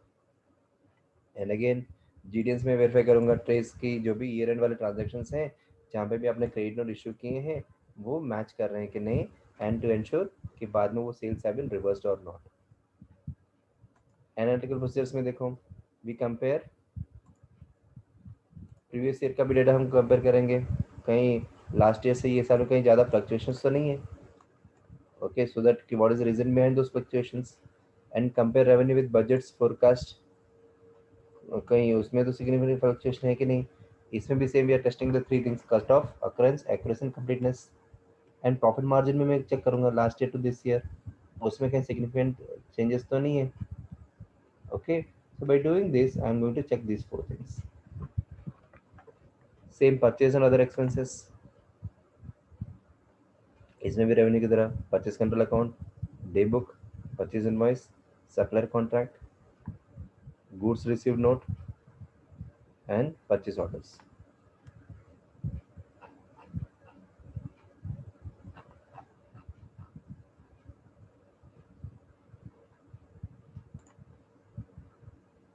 Speaker 1: And again GDNs में verify करूंगा trace की जो भी year end वाले transactions हैं जहाँ पे भी आपने क्रेडिट नोट इशू किए हैं वो मैच कर रहे हैं कि नहीं, एंड टू एंश्योर कि बाद में वो सेल्स हैव बीन रिवर्स्ड और नॉट। एनालिटिकल प्रोसीजर्स में देखो, वी कंपेयर प्रीवियस ईयर का भी डेटा हम कंपेयर करेंगे, कहीं लास्ट ईयर से ये साल में कहीं ज़्यादा फ्लक्चुएशंस तो नहीं है। ओके, सो दैट कि what is the reason behind those fluctuations, and compare revenue with budgets forecast, कहीं उसमें तो सिग्निफिकेंट फ्लक्चुएशन है कि नहीं। इसमें भी same we are testing the three things, cut off, occurrence, accuracy and completeness. And profit margin में मैं चेक करूंगा last year to this year, उसमें कहीं सिग्निफिकेंट चेंजेस तो नहीं है। Okay, so by doing this I am going to check these four things. Same purchase and other expenses, इसमें भी रेवेन्यू की तरह purchase control account, day book, purchase invoice, supplier contract, goods received note and purchase orders.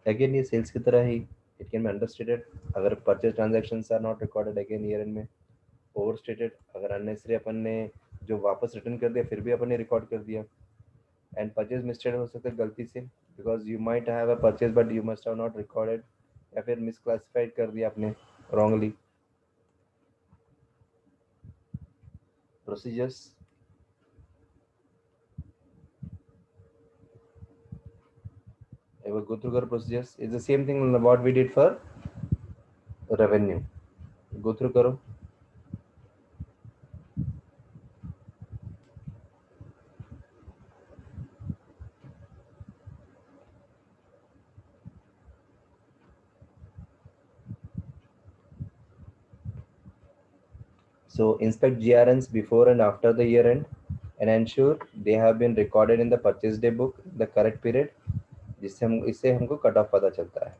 Speaker 1: Again ये sales की तरह ही it can be understated अगर purchase transactions are not recorded again year end में, ओवरस्टेटेड अगर unnecessary अपन ने जो वापस रिटर्न कर दिया फिर भी अपन ने रिकॉर्ड कर दिया, एंड परचेज मिस्टेड हो सकता है गलती से, because you might have a purchase but you must have not recorded, या फिर मिसक्लासिफाइड कर दिया आपने wrongly. Procedures, I will go through the procedures. It's the same thing what we did for revenue. Go through करो। So inspect GRNs before and after the year end and ensure they have been recorded in the purchase day book in the correct period, जिससे हम इससे हमको cut off पता चलता है।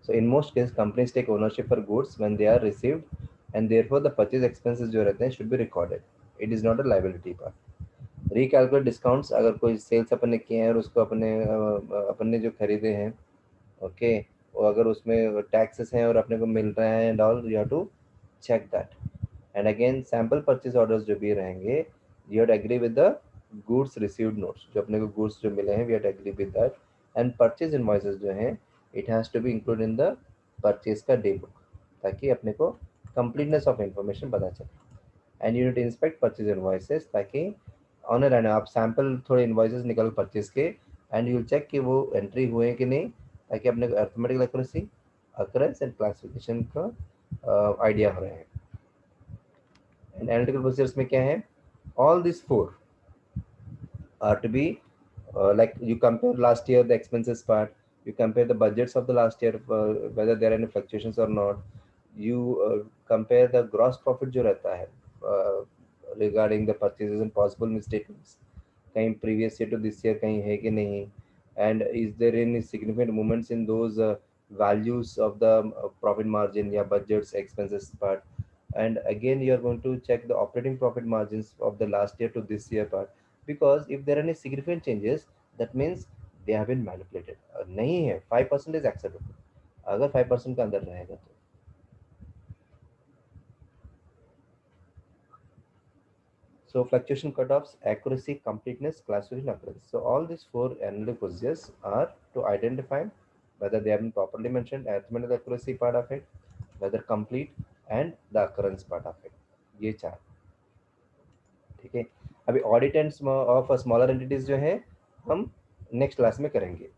Speaker 1: So in most cases companies take ownership for goods when they are received and therefore the purchase expenses जो रहते हैं should be recorded. It is not a liability part. Recalculate discounts, अगर कोई sales अपन ने किए हैं और उसको अपन ने जो खरीदे हैं, ओके, और अगर उसमें टैक्सेस हैं और अपने को मिल रहे हैं and all, you have to check that. And again sample purchase orders जो भी रहेंगे, you have to agree with the goods received notes, जो अपने को गुड्स जो मिले हैं we have to agree with that. And purchase invoices जो हैं it has to be include in the purchase का डे बुक, ताकि अपने को कंप्लीटनेस ऑफ इंफॉर्मेशन पता चले। And you need to inspect purchase invoices, ताकि ऑनर एंड आप सैंपल थोड़े इनवॉइसेस निकल परचेज के, एंड यू चेक कि वो एंट्री हुए कि नहीं, ताकि अपने arithmetical accuracy, occurrence and classification का आइडिया हो रहे हैं। एंड एनालिटिकल प्रोसीजर्स में क्या है, all this four are to be like you compare last year the expenses part, you compare the budgets of the last year, whether there are any fluctuations or not, you compare the gross profit जो रहता है regarding the purchases and possible misstatements, कहीं previous year to this year कहीं है कि नहीं, and is there any significant movements in those values of the profit margin या budgets expenses part, and again you are going to check the operating profit margins of the last year to this year part, because if there are any significant changes that means they have been manipulated. नहीं है 5% is acceptable, अगर 5% के अंदर रहेगा तो। So fluctuation cutoffs, accuracy, completeness, classification, occurrence. So all these four analytic procedures are to identify whether they have been properly mentioned, arithmetic accuracy part of it, whether complete, and the occurrence part of it. ये चार, ठीक है। अभी audit end of smaller entities जो है हम next class में करेंगे।